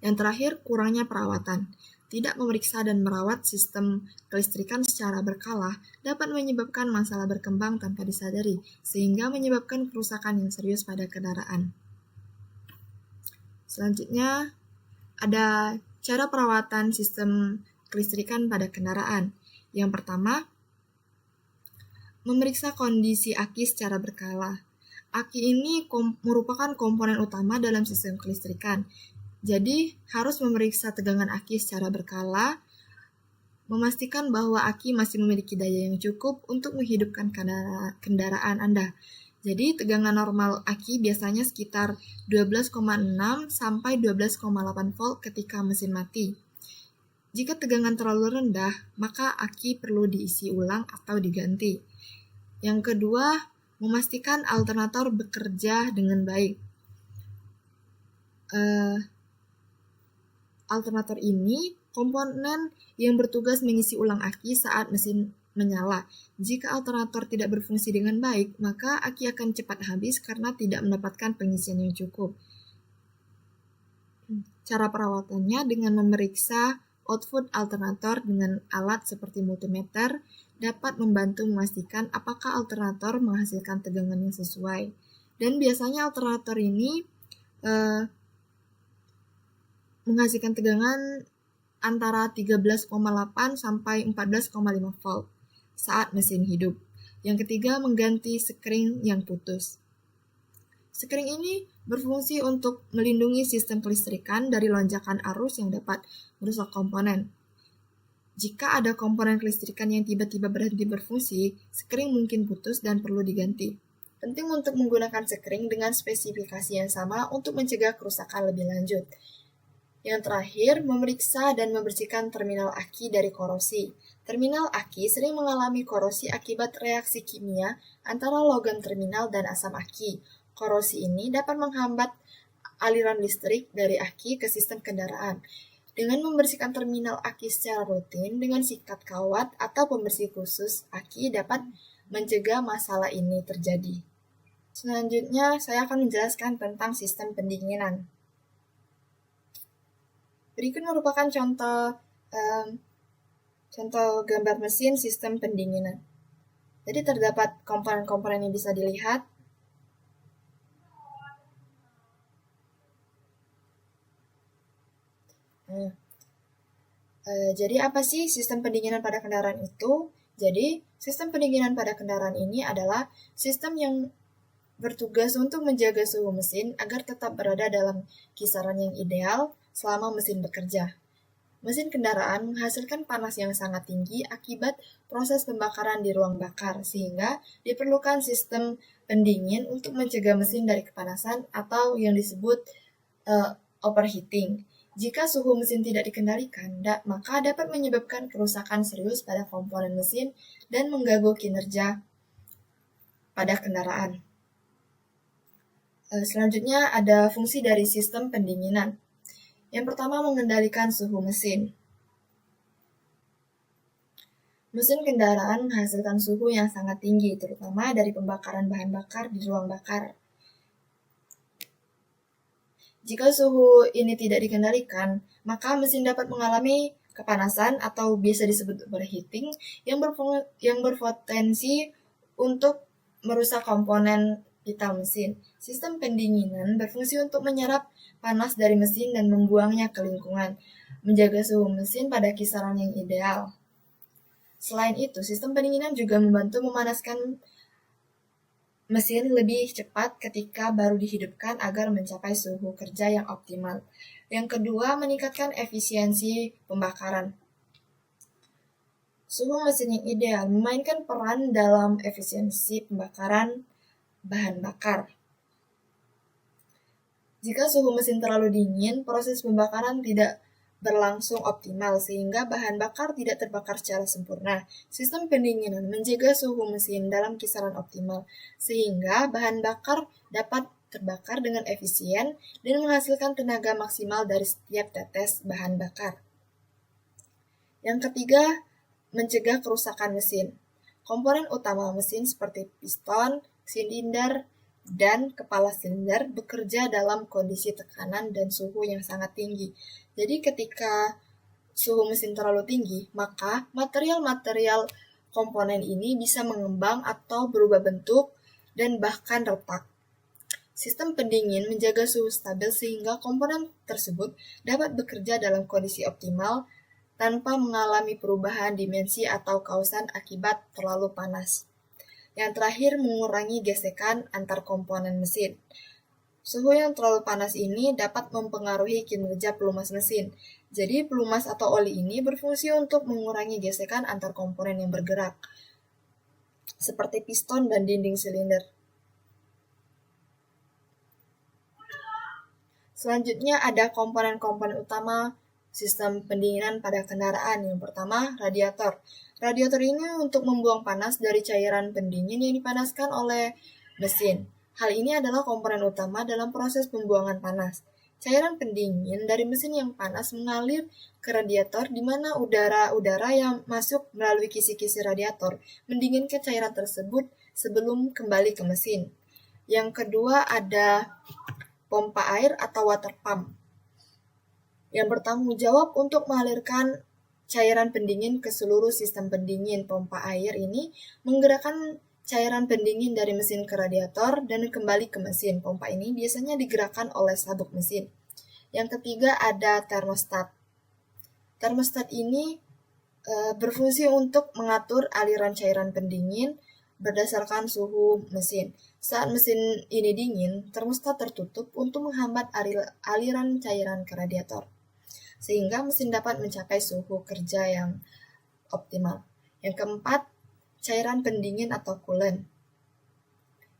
Yang terakhir, kurangnya perawatan. Tidak memeriksa dan merawat sistem kelistrikan secara berkala dapat menyebabkan masalah berkembang tanpa disadari, sehingga menyebabkan kerusakan yang serius pada kendaraan. Selanjutnya, ada cara perawatan sistem kelistrikan pada kendaraan. Yang pertama, Memeriksa kondisi aki secara berkala. Aki ini merupakan komponen utama dalam sistem kelistrikan. Jadi, harus memeriksa tegangan aki secara berkala, memastikan bahwa aki masih memiliki daya yang cukup untuk menghidupkan kendaraan Anda. Jadi, tegangan normal aki biasanya sekitar 12,6 sampai 12,8 volt ketika mesin mati. Jika tegangan terlalu rendah, maka aki perlu diisi ulang atau diganti. Yang kedua, memastikan alternator bekerja dengan baik. Alternator ini komponen yang bertugas mengisi ulang aki saat mesin menyala. Jika alternator tidak berfungsi dengan baik, maka aki akan cepat habis karena tidak mendapatkan pengisian yang cukup. Cara perawatannya dengan memeriksa output alternator dengan alat seperti multimeter dapat membantu memastikan apakah alternator menghasilkan tegangan yang sesuai. Dan biasanya alternator ini menghasilkan tegangan antara 13,8 sampai 14,5 volt saat mesin hidup. Yang ketiga, mengganti sekring yang putus. Sekring ini berfungsi untuk melindungi sistem kelistrikan dari lonjakan arus yang dapat merusak komponen. Jika ada komponen kelistrikan yang tiba-tiba berhenti berfungsi, sekring mungkin putus dan perlu diganti. Penting untuk menggunakan sekring dengan spesifikasi yang sama untuk mencegah kerusakan lebih lanjut. Yang terakhir, memeriksa dan membersihkan terminal aki dari korosi. Terminal aki sering mengalami korosi akibat reaksi kimia antara logam terminal dan asam aki. Korosi ini dapat menghambat aliran listrik dari aki ke sistem kendaraan. Dengan membersihkan terminal aki secara rutin dengan sikat kawat atau pembersih khusus, aki dapat mencegah masalah ini terjadi. Selanjutnya, saya akan menjelaskan tentang sistem pendinginan. Berikut merupakan contoh gambar mesin sistem pendinginan. Jadi terdapat komponen-komponen yang bisa dilihat. Jadi apa sih sistem pendinginan pada kendaraan itu? Jadi sistem pendinginan pada kendaraan ini adalah sistem yang bertugas untuk menjaga suhu mesin agar tetap berada dalam kisaran yang ideal selama mesin bekerja. Mesin kendaraan menghasilkan panas yang sangat tinggi akibat proses pembakaran di ruang bakar, sehingga diperlukan sistem pendingin untuk mencegah mesin dari kepanasan atau yang disebut overheating. Jika suhu mesin tidak dikendalikan, maka dapat menyebabkan kerusakan serius pada komponen mesin dan mengganggu kinerja pada kendaraan. Selanjutnya ada fungsi dari sistem pendinginan. Yang pertama, mengendalikan suhu mesin. Mesin kendaraan menghasilkan suhu yang sangat tinggi, terutama dari pembakaran bahan bakar di ruang bakar. Jika suhu ini tidak dikendalikan, maka mesin dapat mengalami kepanasan atau biasa disebut overheating yang berpotensi untuk merusak komponen vital mesin. Sistem pendinginan berfungsi untuk menyerap panas dari mesin dan membuangnya ke lingkungan, menjaga suhu mesin pada kisaran yang ideal. Selain itu, sistem pendinginan juga membantu memanaskan mesin lebih cepat ketika baru dihidupkan agar mencapai suhu kerja yang optimal. Yang kedua, meningkatkan efisiensi pembakaran. Suhu mesin yang ideal memainkan peran dalam efisiensi pembakaran bahan bakar. Jika suhu mesin terlalu dingin, proses pembakaran tidak berlangsung optimal sehingga bahan bakar tidak terbakar secara sempurna. Sistem pendinginan menjaga suhu mesin dalam kisaran optimal sehingga bahan bakar dapat terbakar dengan efisien dan menghasilkan tenaga maksimal dari setiap tetes bahan bakar. Yang ketiga, mencegah kerusakan mesin. Komponen utama mesin seperti piston, silinder, dan kepala silinder bekerja dalam kondisi tekanan dan suhu yang sangat tinggi. Jadi ketika suhu mesin terlalu tinggi, maka material-material komponen ini bisa mengembang atau berubah bentuk dan bahkan retak. Sistem pendingin menjaga suhu stabil sehingga komponen tersebut dapat bekerja dalam kondisi optimal tanpa mengalami perubahan dimensi atau kausan akibat terlalu panas. Yang terakhir, mengurangi gesekan antar komponen mesin. Suhu yang terlalu panas ini dapat mempengaruhi kinerja pelumas mesin. Jadi, pelumas atau oli ini berfungsi untuk mengurangi gesekan antar komponen yang bergerak, seperti piston dan dinding silinder. Selanjutnya ada komponen-komponen utama sistem pendinginan pada kendaraan. Yang pertama, radiator. Radiator ini untuk membuang panas dari cairan pendingin yang dipanaskan oleh mesin. Hal ini adalah komponen utama dalam proses pembuangan panas. Cairan pendingin dari mesin yang panas mengalir ke radiator di mana udara-udara yang masuk melalui kisi-kisi radiator mendinginkan cairan tersebut sebelum kembali ke mesin. Yang kedua ada pompa air atau water pump yang bertanggung jawab untuk mengalirkan cairan pendingin ke seluruh sistem pendingin. Pompa air ini menggerakkan cairan pendingin dari mesin ke radiator dan kembali ke mesin. Pompa ini biasanya digerakkan oleh sabuk mesin. Yang ketiga ada termostat. Termostat ini berfungsi untuk mengatur aliran cairan pendingin berdasarkan suhu mesin. Saat mesin ini dingin, termostat tertutup untuk menghambat aliran cairan ke radiator, sehingga mesin dapat mencapai suhu kerja yang optimal. Yang keempat, cairan pendingin atau coolant,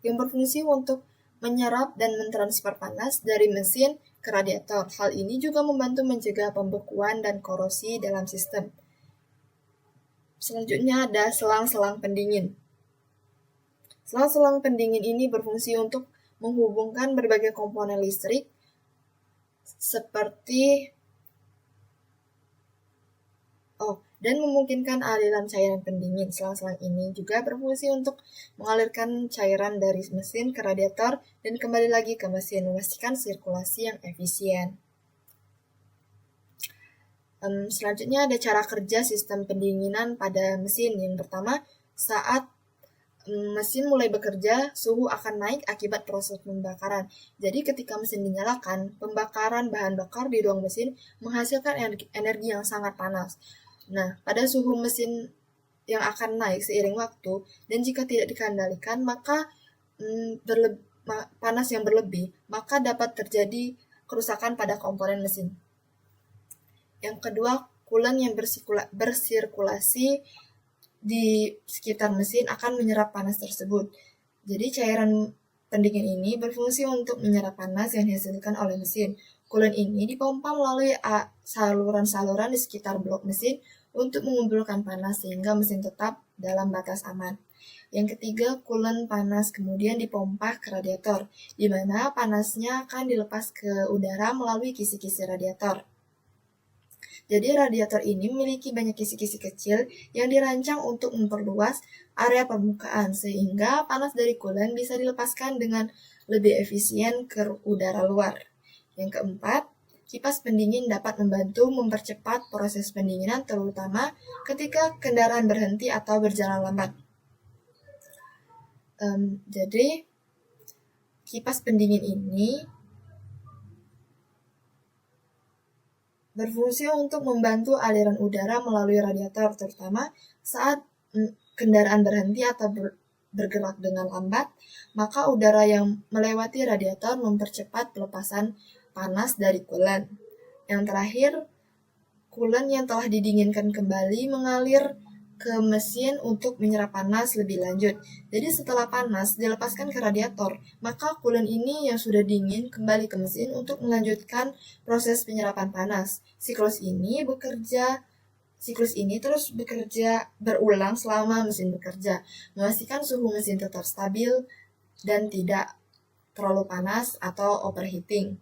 yang berfungsi untuk menyerap dan mentransfer panas dari mesin ke radiator. Hal ini juga membantu mencegah pembekuan dan korosi dalam sistem. Selanjutnya ada selang-selang pendingin. Selang-selang pendingin ini berfungsi untuk menghubungkan berbagai komponen listrik seperti dan memungkinkan aliran cairan pendingin. Selang-selang ini juga berfungsi untuk mengalirkan cairan dari mesin ke radiator dan kembali lagi ke mesin, memastikan sirkulasi yang efisien. Selanjutnya ada cara kerja sistem pendinginan pada mesin. Yang pertama, saat mesin mulai bekerja, suhu akan naik akibat proses pembakaran. Jadi ketika mesin dinyalakan, pembakaran bahan bakar di ruang mesin menghasilkan energi yang sangat panas. Nah, pada suhu mesin yang akan naik seiring waktu, dan jika tidak dikendalikan, maka panas yang berlebih, maka dapat terjadi kerusakan pada komponen mesin. Yang kedua, coolant yang bersirkulasi di sekitar mesin akan menyerap panas tersebut. Jadi cairan pendingin ini berfungsi untuk menyerap panas yang dihasilkan oleh mesin. Coolant ini dipompa melalui saluran-saluran di sekitar blok mesin untuk mengumpulkan panas sehingga mesin tetap dalam batas aman. Yang ketiga, coolant panas kemudian dipompa ke radiator, di mana panasnya akan dilepas ke udara melalui kisi-kisi radiator. Jadi radiator ini memiliki banyak kisi-kisi kecil yang dirancang untuk memperluas area permukaan, sehingga panas dari coolant bisa dilepaskan dengan lebih efisien ke udara luar. Yang keempat, kipas pendingin dapat membantu mempercepat proses pendinginan, terutama ketika kendaraan berhenti atau berjalan lambat. Jadi, kipas pendingin ini berfungsi untuk membantu aliran udara melalui radiator, terutama saat kendaraan berhenti atau bergerak dengan lambat, maka udara yang melewati radiator mempercepat pelepasan panas dari coolant. Yang terakhir, coolant yang telah didinginkan kembali mengalir ke mesin untuk menyerap panas lebih lanjut. Jadi setelah panas dilepaskan ke radiator, maka coolant ini yang sudah dingin kembali ke mesin untuk melanjutkan proses penyerapan panas. Siklus ini terus bekerja berulang selama mesin bekerja, memastikan suhu mesin tetap stabil dan tidak terlalu panas atau overheating.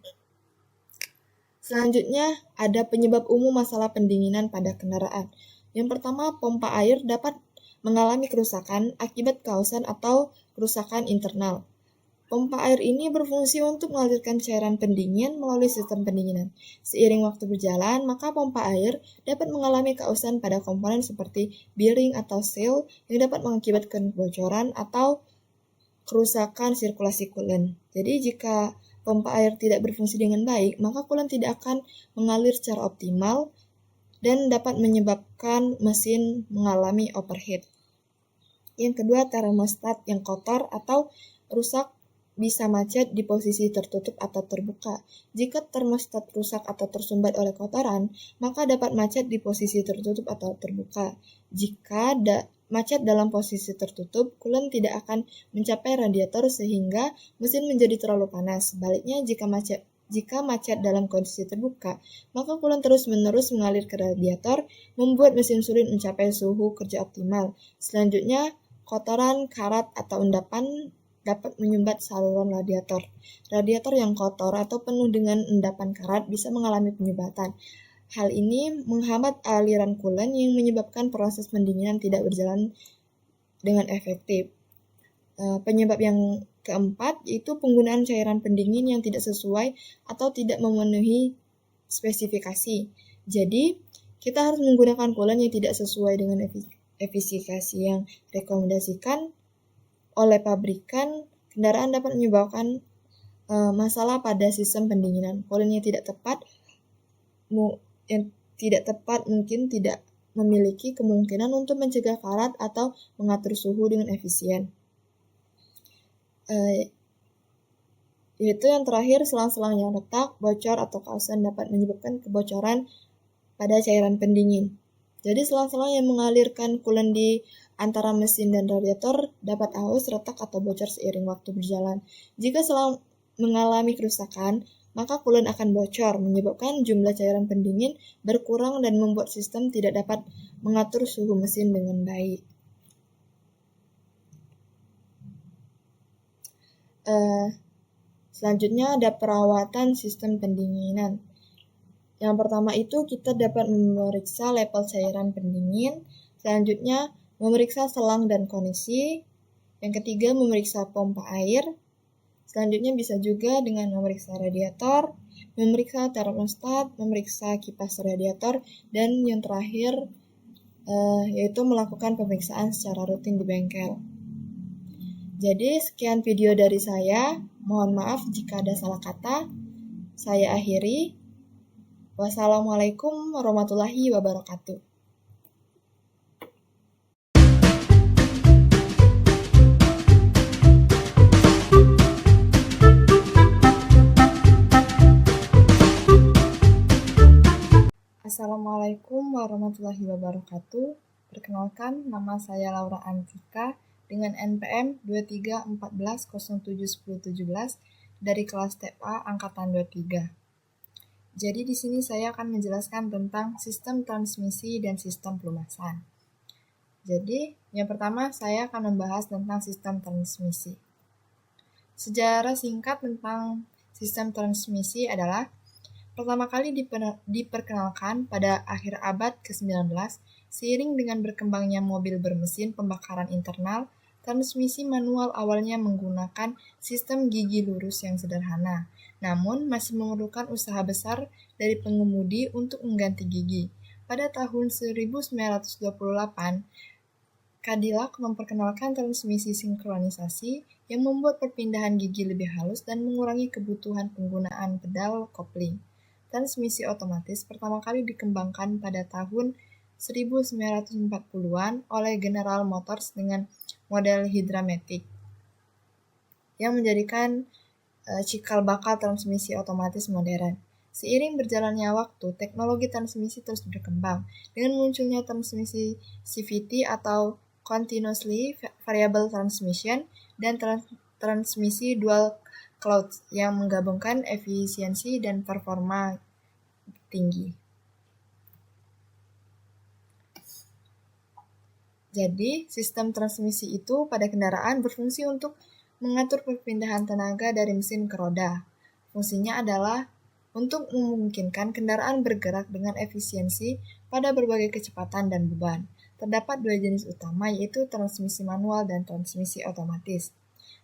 Selanjutnya, ada penyebab umum masalah pendinginan pada kendaraan. Yang pertama, pompa air dapat mengalami kerusakan akibat kausan atau kerusakan internal. Pompa air ini berfungsi untuk mengalirkan cairan pendingin melalui sistem pendinginan. Seiring waktu berjalan, maka pompa air dapat mengalami kausan pada komponen seperti bearing atau seal yang dapat mengakibatkan kebocoran atau kerusakan sirkulasi coolant. Jadi jika pompa air tidak berfungsi dengan baik, maka coolant tidak akan mengalir secara optimal dan dapat menyebabkan mesin mengalami overheat. Yang kedua, termostat yang kotor atau rusak bisa macet di posisi tertutup atau terbuka. Jika termostat rusak atau tersumbat oleh kotoran, maka dapat macet di posisi tertutup atau terbuka. Jika macet dalam posisi tertutup, coolant tidak akan mencapai radiator sehingga mesin menjadi terlalu panas. Sebaliknya, jika macet dalam kondisi terbuka, maka coolant terus-menerus mengalir ke radiator, membuat mesin sulit mencapai suhu kerja optimal. Selanjutnya, kotoran, karat, atau endapan dapat menyumbat saluran radiator. Radiator yang kotor atau penuh dengan endapan karat bisa mengalami penyumbatan. Hal ini menghambat aliran coolant yang menyebabkan proses pendinginan tidak berjalan dengan efektif. Penyebab yang keempat yaitu penggunaan cairan pendingin yang tidak sesuai atau tidak memenuhi spesifikasi. Jadi, kita harus menggunakan coolant yang tidak sesuai dengan efisiensi yang rekomendasikan oleh pabrikan. Kendaraan dapat menyebabkan masalah pada sistem pendinginan. Coolant yang tidak tepat mungkin tidak memiliki kemungkinan untuk mencegah karat atau mengatur suhu dengan efisien. Yaitu yang terakhir, selang-selang yang retak, bocor, atau kausan dapat menyebabkan kebocoran pada cairan pendingin. Jadi selang-selang yang mengalirkan coolant di antara mesin dan radiator dapat aus, retak, atau bocor seiring waktu berjalan. Jika selang mengalami kerusakan, maka coolant akan bocor, menyebabkan jumlah cairan pendingin berkurang dan membuat sistem tidak dapat mengatur suhu mesin dengan baik. Selanjutnya ada perawatan sistem pendinginan. Yang pertama itu kita dapat memeriksa level cairan pendingin. Selanjutnya memeriksa selang dan koneksi. Yang ketiga memeriksa pompa air. Selanjutnya bisa juga dengan memeriksa radiator, memeriksa termostat, memeriksa kipas radiator, dan yang terakhir yaitu melakukan pemeriksaan secara rutin di bengkel. Jadi sekian video dari saya. Mohon maaf jika ada salah kata. Saya akhiri. Wassalamualaikum warahmatullahi wabarakatuh. Assalamualaikum warahmatullahi wabarakatuh. Perkenalkan, nama saya Laura Antika dengan NPM 2314071017 dari kelas TPA Angkatan 23. Jadi di sini saya akan menjelaskan tentang sistem transmisi dan sistem pelumasan. Jadi, yang pertama saya akan membahas tentang sistem transmisi. Sejarah singkat tentang sistem transmisi adalah pertama kali diperkenalkan pada akhir abad ke-19, seiring dengan berkembangnya mobil bermesin pembakaran internal, transmisi manual awalnya menggunakan sistem gigi lurus yang sederhana, namun masih memerlukan usaha besar dari pengemudi untuk mengganti gigi. Pada tahun 1928, Cadillac memperkenalkan transmisi sinkronisasi yang membuat perpindahan gigi lebih halus dan mengurangi kebutuhan penggunaan pedal kopling. Transmisi otomatis pertama kali dikembangkan pada tahun 1940-an oleh General Motors dengan model Hydramatic, yang menjadikan cikal bakal transmisi otomatis modern. Seiring berjalannya waktu, teknologi transmisi terus berkembang dengan munculnya transmisi CVT atau Continuously Variable Transmission dan transmisi Dual Clutch yang menggabungkan efisiensi dan performa tinggi. Jadi, sistem transmisi itu pada kendaraan berfungsi untuk mengatur perpindahan tenaga dari mesin ke roda. Fungsinya adalah untuk memungkinkan kendaraan bergerak dengan efisiensi pada berbagai kecepatan dan beban. Terdapat dua jenis utama, yaitu transmisi manual dan transmisi otomatis.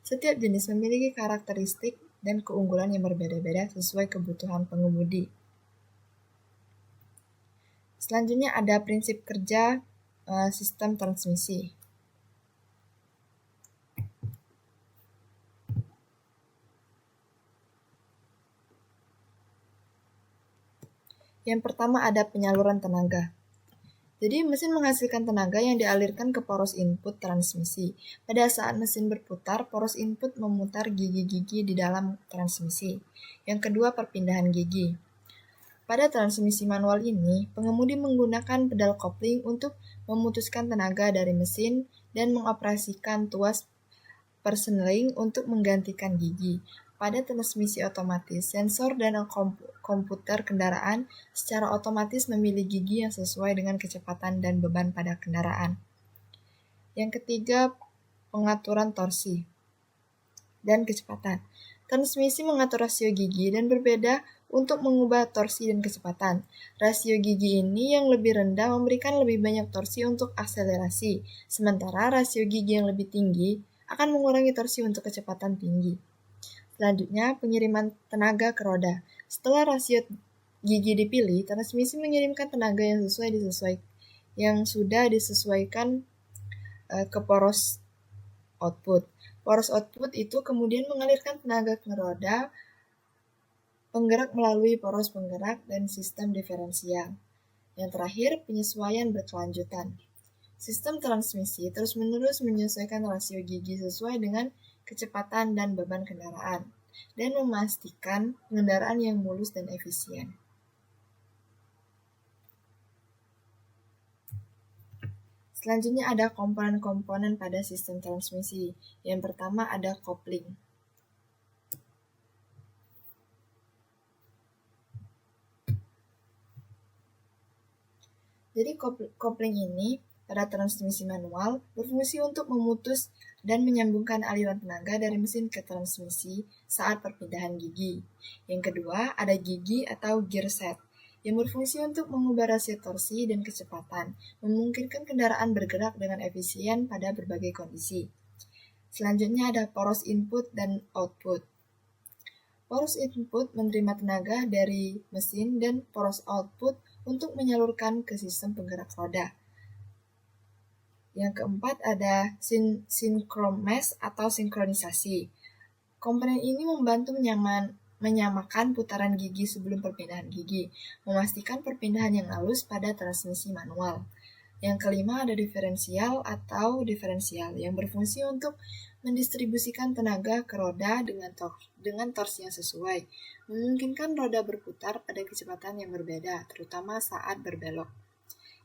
Setiap jenis memiliki karakteristik dan keunggulan yang berbeda-beda sesuai kebutuhan pengemudi. Selanjutnya ada prinsip kerja sistem transmisi. Yang pertama ada penyaluran tenaga. Jadi mesin menghasilkan tenaga yang dialirkan ke poros input transmisi. Pada saat mesin berputar, poros input memutar gigi-gigi di dalam transmisi. Yang kedua, perpindahan gigi. Pada transmisi manual ini, pengemudi menggunakan pedal kopling untuk memutuskan tenaga dari mesin dan mengoperasikan tuas persneling untuk menggantikan gigi. Pada transmisi otomatis, sensor dan komputer kendaraan secara otomatis memilih gigi yang sesuai dengan kecepatan dan beban pada kendaraan. Yang ketiga, pengaturan torsi dan kecepatan. Transmisi mengatur rasio gigi dan berbeda untuk mengubah torsi dan kecepatan. Rasio gigi ini yang lebih rendah memberikan lebih banyak torsi untuk akselerasi, sementara rasio gigi yang lebih tinggi akan mengurangi torsi untuk kecepatan tinggi. Selanjutnya, pengiriman tenaga ke roda. Setelah rasio gigi dipilih, transmisi mengirimkan tenaga yang sudah disesuaikan ke poros output. Poros output itu kemudian mengalirkan tenaga ke roda penggerak melalui poros penggerak dan sistem diferensial. Yang terakhir, penyesuaian berkelanjutan. Sistem transmisi terus-menerus menyesuaikan rasio gigi sesuai dengan kecepatan dan beban kendaraan, dan memastikan pengendaraan yang mulus dan efisien. Selanjutnya ada komponen-komponen pada sistem transmisi. Yang pertama ada kopling. Jadi kopling ini pada transmisi manual berfungsi untuk memutus dan menyambungkan aliran tenaga dari mesin ke transmisi saat perpindahan gigi. Yang kedua, ada gigi atau gear set yang berfungsi untuk mengubah rasio torsi dan kecepatan, memungkinkan kendaraan bergerak dengan efisien pada berbagai kondisi. Selanjutnya ada poros input dan output. Poros input menerima tenaga dari mesin dan poros output untuk menyalurkan ke sistem penggerak roda. Yang keempat ada sinkromes atau sinkronisasi. Komponen ini membantu menyamakan putaran gigi sebelum perpindahan gigi, memastikan perpindahan yang halus pada transmisi manual. Yang kelima ada diferensial atau diferensial yang berfungsi untuk mendistribusikan tenaga ke roda dengan torsi yang sesuai, memungkinkan roda berputar pada kecepatan yang berbeda, terutama saat berbelok.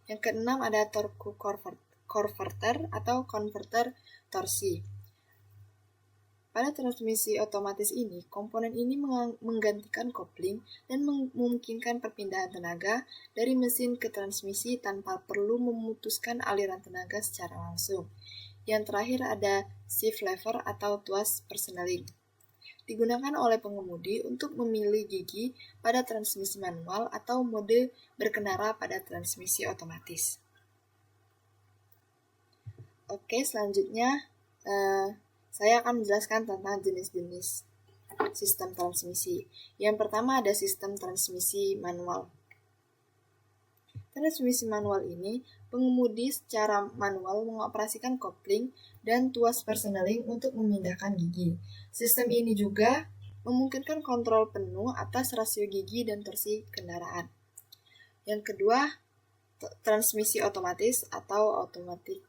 Yang keenam ada torque converter atau konverter torsi. Pada transmisi otomatis ini, komponen ini menggantikan kopling dan memungkinkan perpindahan tenaga dari mesin ke transmisi tanpa perlu memutuskan aliran tenaga secara langsung. Yang terakhir ada shift lever atau tuas persneling. Digunakan oleh pengemudi untuk memilih gigi pada transmisi manual atau mode berkendara pada transmisi otomatis. Oke, selanjutnya saya akan menjelaskan tentang jenis-jenis sistem transmisi. Yang pertama ada sistem transmisi manual. Transmisi manual ini, pengemudi secara manual mengoperasikan kopling dan tuas persneling untuk memindahkan gigi. Sistem ini juga memungkinkan kontrol penuh atas rasio gigi dan torsi kendaraan. Yang kedua, transmisi otomatis atau automatic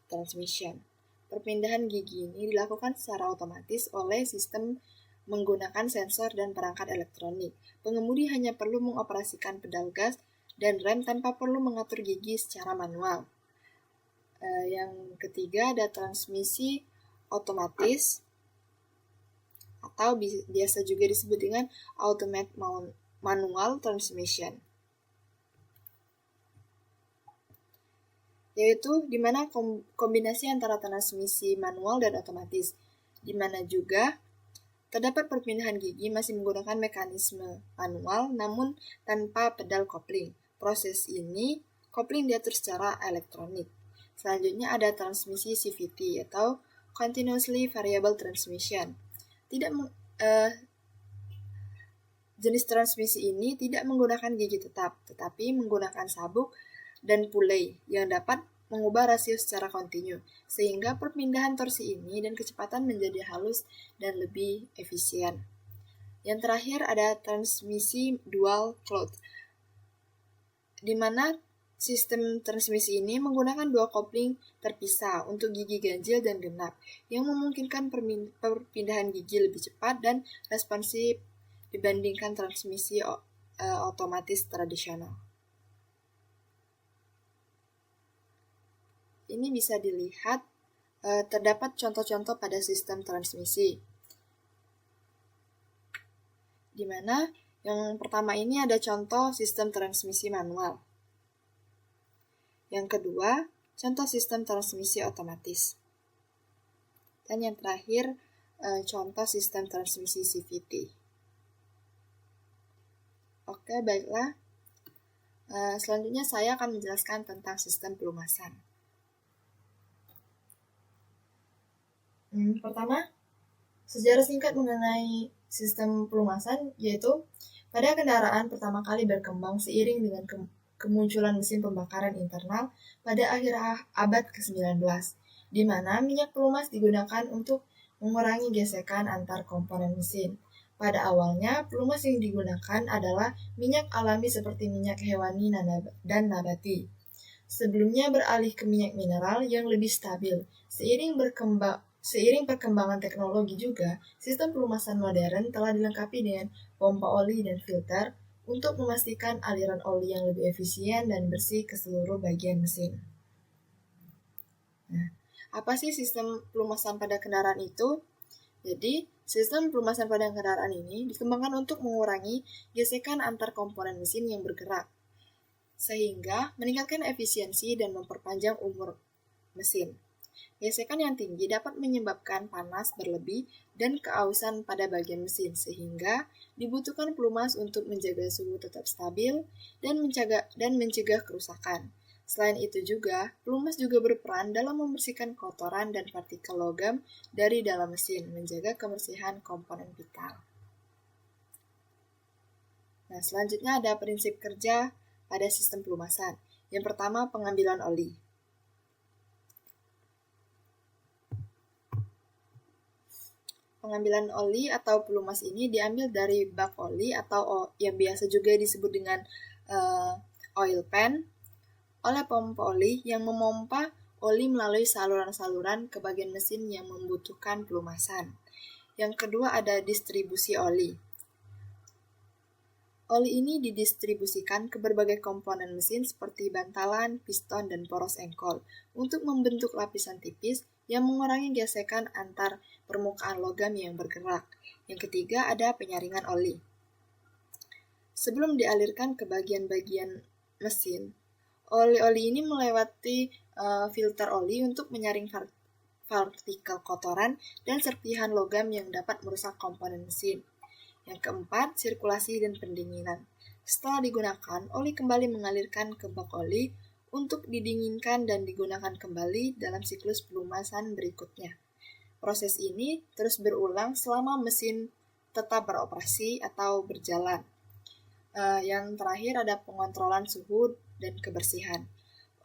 transmission. Perpindahan gigi ini dilakukan secara otomatis oleh sistem menggunakan sensor dan perangkat elektronik. Pengemudi hanya perlu mengoperasikan pedal gas dan rem tanpa perlu mengatur gigi secara manual. Yang ketiga ada transmisi otomatis atau biasa juga disebut dengan automatic manual transmission, yaitu di mana kombinasi antara transmisi manual dan otomatis, di mana juga terdapat perpindahan gigi masih menggunakan mekanisme manual namun tanpa pedal kopling. Proses ini, kopling diatur secara elektronik. Selanjutnya ada transmisi CVT atau Continuously Variable Transmission. Jenis transmisi ini tidak menggunakan gigi tetap, tetapi menggunakan sabuk dan pulley yang dapat mengubah rasio secara kontinu, sehingga perpindahan torsi ini dan kecepatan menjadi halus dan lebih efisien. Yang terakhir ada transmisi dual cloth, di mana Sistem transmisi ini menggunakan dua kopling terpisah untuk gigi ganjil dan genap, yang memungkinkan perpindahan gigi lebih cepat dan responsif dibandingkan transmisi otomatis tradisional. Ini bisa dilihat terdapat contoh-contoh pada sistem transmisi, di mana yang pertama ini ada contoh sistem transmisi manual. Yang kedua, contoh sistem transmisi otomatis. Dan yang terakhir, contoh sistem transmisi CVT. Oke, baiklah. Selanjutnya saya akan menjelaskan tentang sistem pelumasan. Pertama, sejarah singkat mengenai sistem pelumasan yaitu pada kendaraan pertama kali berkembang seiring dengan kemunculan mesin pembakaran internal pada akhir abad ke-19, di mana minyak pelumas digunakan untuk mengurangi gesekan antar komponen mesin. Pada awalnya, pelumas yang digunakan adalah minyak alami seperti minyak hewani dan nabati. Sebelumnya beralih ke minyak mineral yang lebih stabil. Seiring perkembangan teknologi juga, sistem pelumasan modern telah dilengkapi dengan pompa oli dan filter untuk memastikan aliran oli yang lebih efisien dan bersih ke seluruh bagian mesin. Nah, apa sih sistem pelumasan pada kendaraan itu? Jadi, sistem pelumasan pada kendaraan ini dikembangkan untuk mengurangi gesekan antar komponen mesin yang bergerak, sehingga meningkatkan efisiensi dan memperpanjang umur mesin. Gesekan yang tinggi dapat menyebabkan panas berlebih dan keausan pada bagian mesin, sehingga dibutuhkan pelumas untuk menjaga suhu tetap stabil dan mencegah kerusakan. Selain itu juga, pelumas juga berperan dalam membersihkan kotoran dan partikel logam dari dalam mesin, menjaga kebersihan komponen vital. Nah, selanjutnya ada prinsip kerja pada sistem pelumasan. Yang pertama, pengambilan oli. Pengambilan oli atau pelumas ini diambil dari bak oli atau yang biasa juga disebut dengan oil pan oleh pompa oli yang memompa oli melalui saluran-saluran ke bagian mesin yang membutuhkan pelumasan. Yang kedua ada distribusi oli. Oli ini didistribusikan ke berbagai komponen mesin seperti bantalan, piston, dan poros engkol untuk membentuk lapisan tipis yang mengurangi gesekan antar permukaan logam yang bergerak. Yang ketiga ada penyaringan oli. Sebelum dialirkan ke bagian-bagian mesin, oli-oli ini melewati filter oli untuk menyaring partikel kotoran dan serpihan logam yang dapat merusak komponen mesin. Yang keempat, sirkulasi dan pendinginan. Setelah digunakan, oli kembali mengalirkan ke bak oli untuk didinginkan dan digunakan kembali dalam siklus pelumasan berikutnya. Proses ini terus berulang selama mesin tetap beroperasi atau berjalan. Yang terakhir ada pengontrolan suhu dan kebersihan.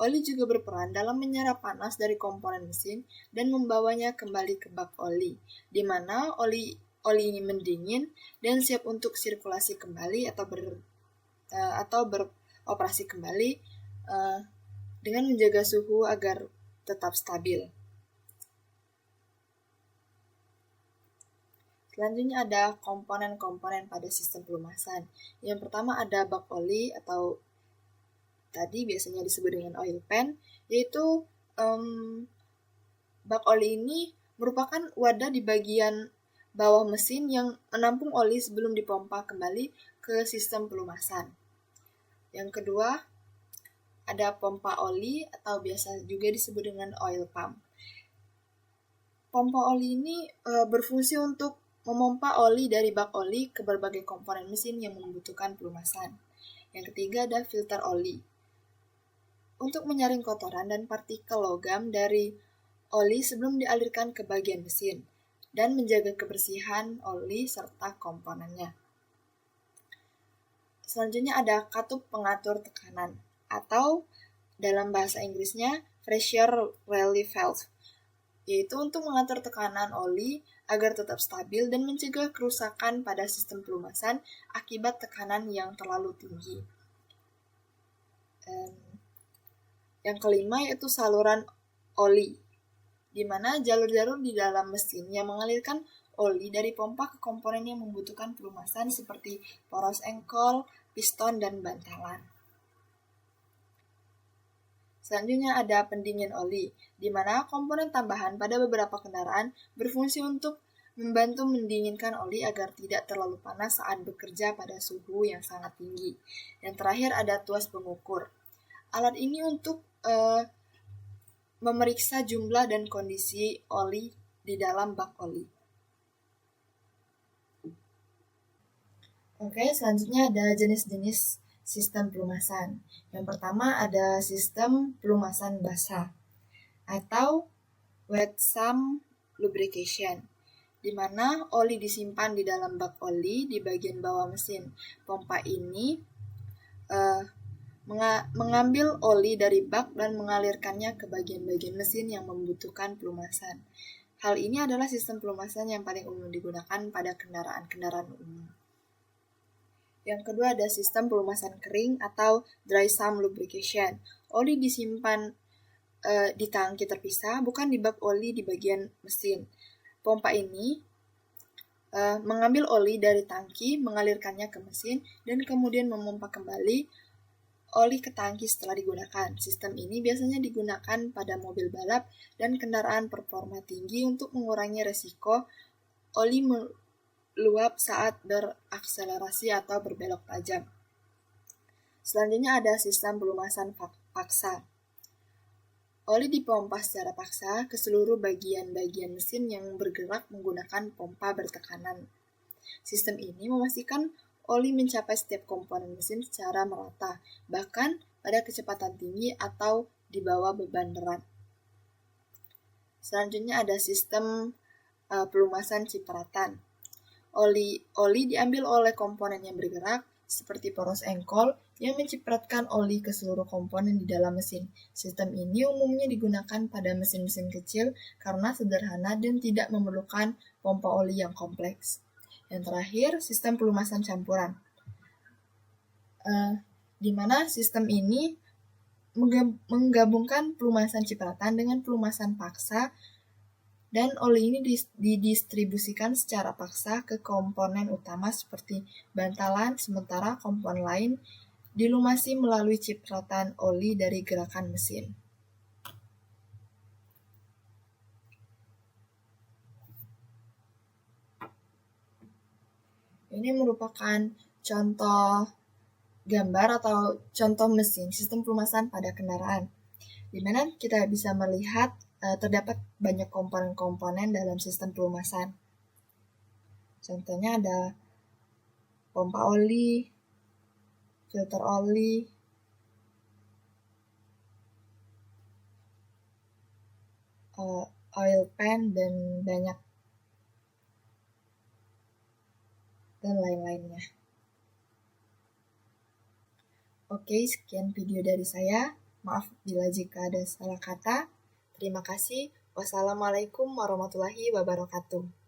Oli juga berperan dalam menyerap panas dari komponen mesin dan membawanya kembali ke bak oli, di mana oli ini mendingin dan siap untuk sirkulasi kembali atau beroperasi kembali dengan menjaga suhu agar tetap stabil. Selanjutnya ada komponen-komponen pada sistem pelumasan. Yang pertama ada bak oli atau tadi biasanya disebut dengan oil pan, yaitu bak oli ini merupakan wadah di bagian bawah mesin yang menampung oli sebelum dipompa kembali ke sistem pelumasan. Yang kedua ada pompa oli atau biasa juga disebut dengan oil pump. Pompa oli ini berfungsi untuk memompa oli dari bak oli ke berbagai komponen mesin yang membutuhkan pelumasan. Yang ketiga ada filter oli. Untuk menyaring kotoran dan partikel logam dari oli sebelum dialirkan ke bagian mesin dan menjaga kebersihan oli serta komponennya. Selanjutnya ada katup pengatur tekanan atau dalam bahasa Inggrisnya pressure relief valve, yaitu untuk mengatur tekanan oli agar tetap stabil dan mencegah kerusakan pada sistem pelumasan akibat tekanan yang terlalu tinggi. Yang kelima yaitu saluran oli, di mana jalur-jalur di dalam mesin yang mengalirkan oli dari pompa ke komponen yang membutuhkan pelumasan seperti poros engkol, piston, dan bantalan. Selanjutnya ada pendingin oli, di mana komponen tambahan pada beberapa kendaraan berfungsi untuk membantu mendinginkan oli agar tidak terlalu panas saat bekerja pada suhu yang sangat tinggi. Yang terakhir ada tuas pengukur. Alat ini untuk memeriksa jumlah dan kondisi oli di dalam bak oli. Oke, selanjutnya ada jenis-jenis sistem pelumasan. Yang pertama ada sistem pelumasan basah atau wet sump lubrication, di mana oli disimpan di dalam bak oli di bagian bawah mesin. Pompa ini mengambil oli dari bak dan mengalirkannya ke bagian-bagian mesin yang membutuhkan pelumasan. Hal ini adalah sistem pelumasan yang paling umum digunakan pada kendaraan-kendaraan umum. Yang kedua ada sistem pelumasan kering atau dry sump lubrication. Oli disimpan di tangki terpisah, bukan di bak oli di bagian mesin. Pompa ini mengambil oli dari tangki, mengalirkannya ke mesin, dan kemudian memompa kembali oli ke tangki setelah digunakan. Sistem ini biasanya digunakan pada mobil balap dan kendaraan performa tinggi untuk mengurangi resiko oli meluap saat berakselerasi atau berbelok tajam. Selanjutnya ada sistem pelumasan paksa. Oli dipompa secara paksa ke seluruh bagian-bagian mesin yang bergerak menggunakan pompa bertekanan. Sistem ini memastikan oli mencapai setiap komponen mesin secara merata, bahkan pada kecepatan tinggi atau di bawah beban berat. Selanjutnya ada sistem pelumasan cipratan. Oli diambil oleh komponen yang bergerak, seperti poros engkol, yang mencipratkan oli ke seluruh komponen di dalam mesin. Sistem ini umumnya digunakan pada mesin-mesin kecil karena sederhana dan tidak memerlukan pompa oli yang kompleks. Yang terakhir, sistem pelumasan campuran, di mana sistem ini menggabungkan pelumasan cipratan dengan pelumasan paksa, dan oli ini didistribusikan secara paksa ke komponen utama seperti bantalan, sementara komponen lain dilumasi melalui cipratan oli dari gerakan mesin. Ini merupakan contoh gambar atau contoh mesin sistem pelumasan pada kendaraan, di mana kita bisa melihat terdapat banyak komponen-komponen dalam sistem pelumasan. Contohnya ada pompa oli, filter oli, oil pan, dan lain-lainnya. Oke, sekian video dari saya. Maaf bila jika ada salah kata. Terima kasih. Wassalamualaikum warahmatullahi wabarakatuh.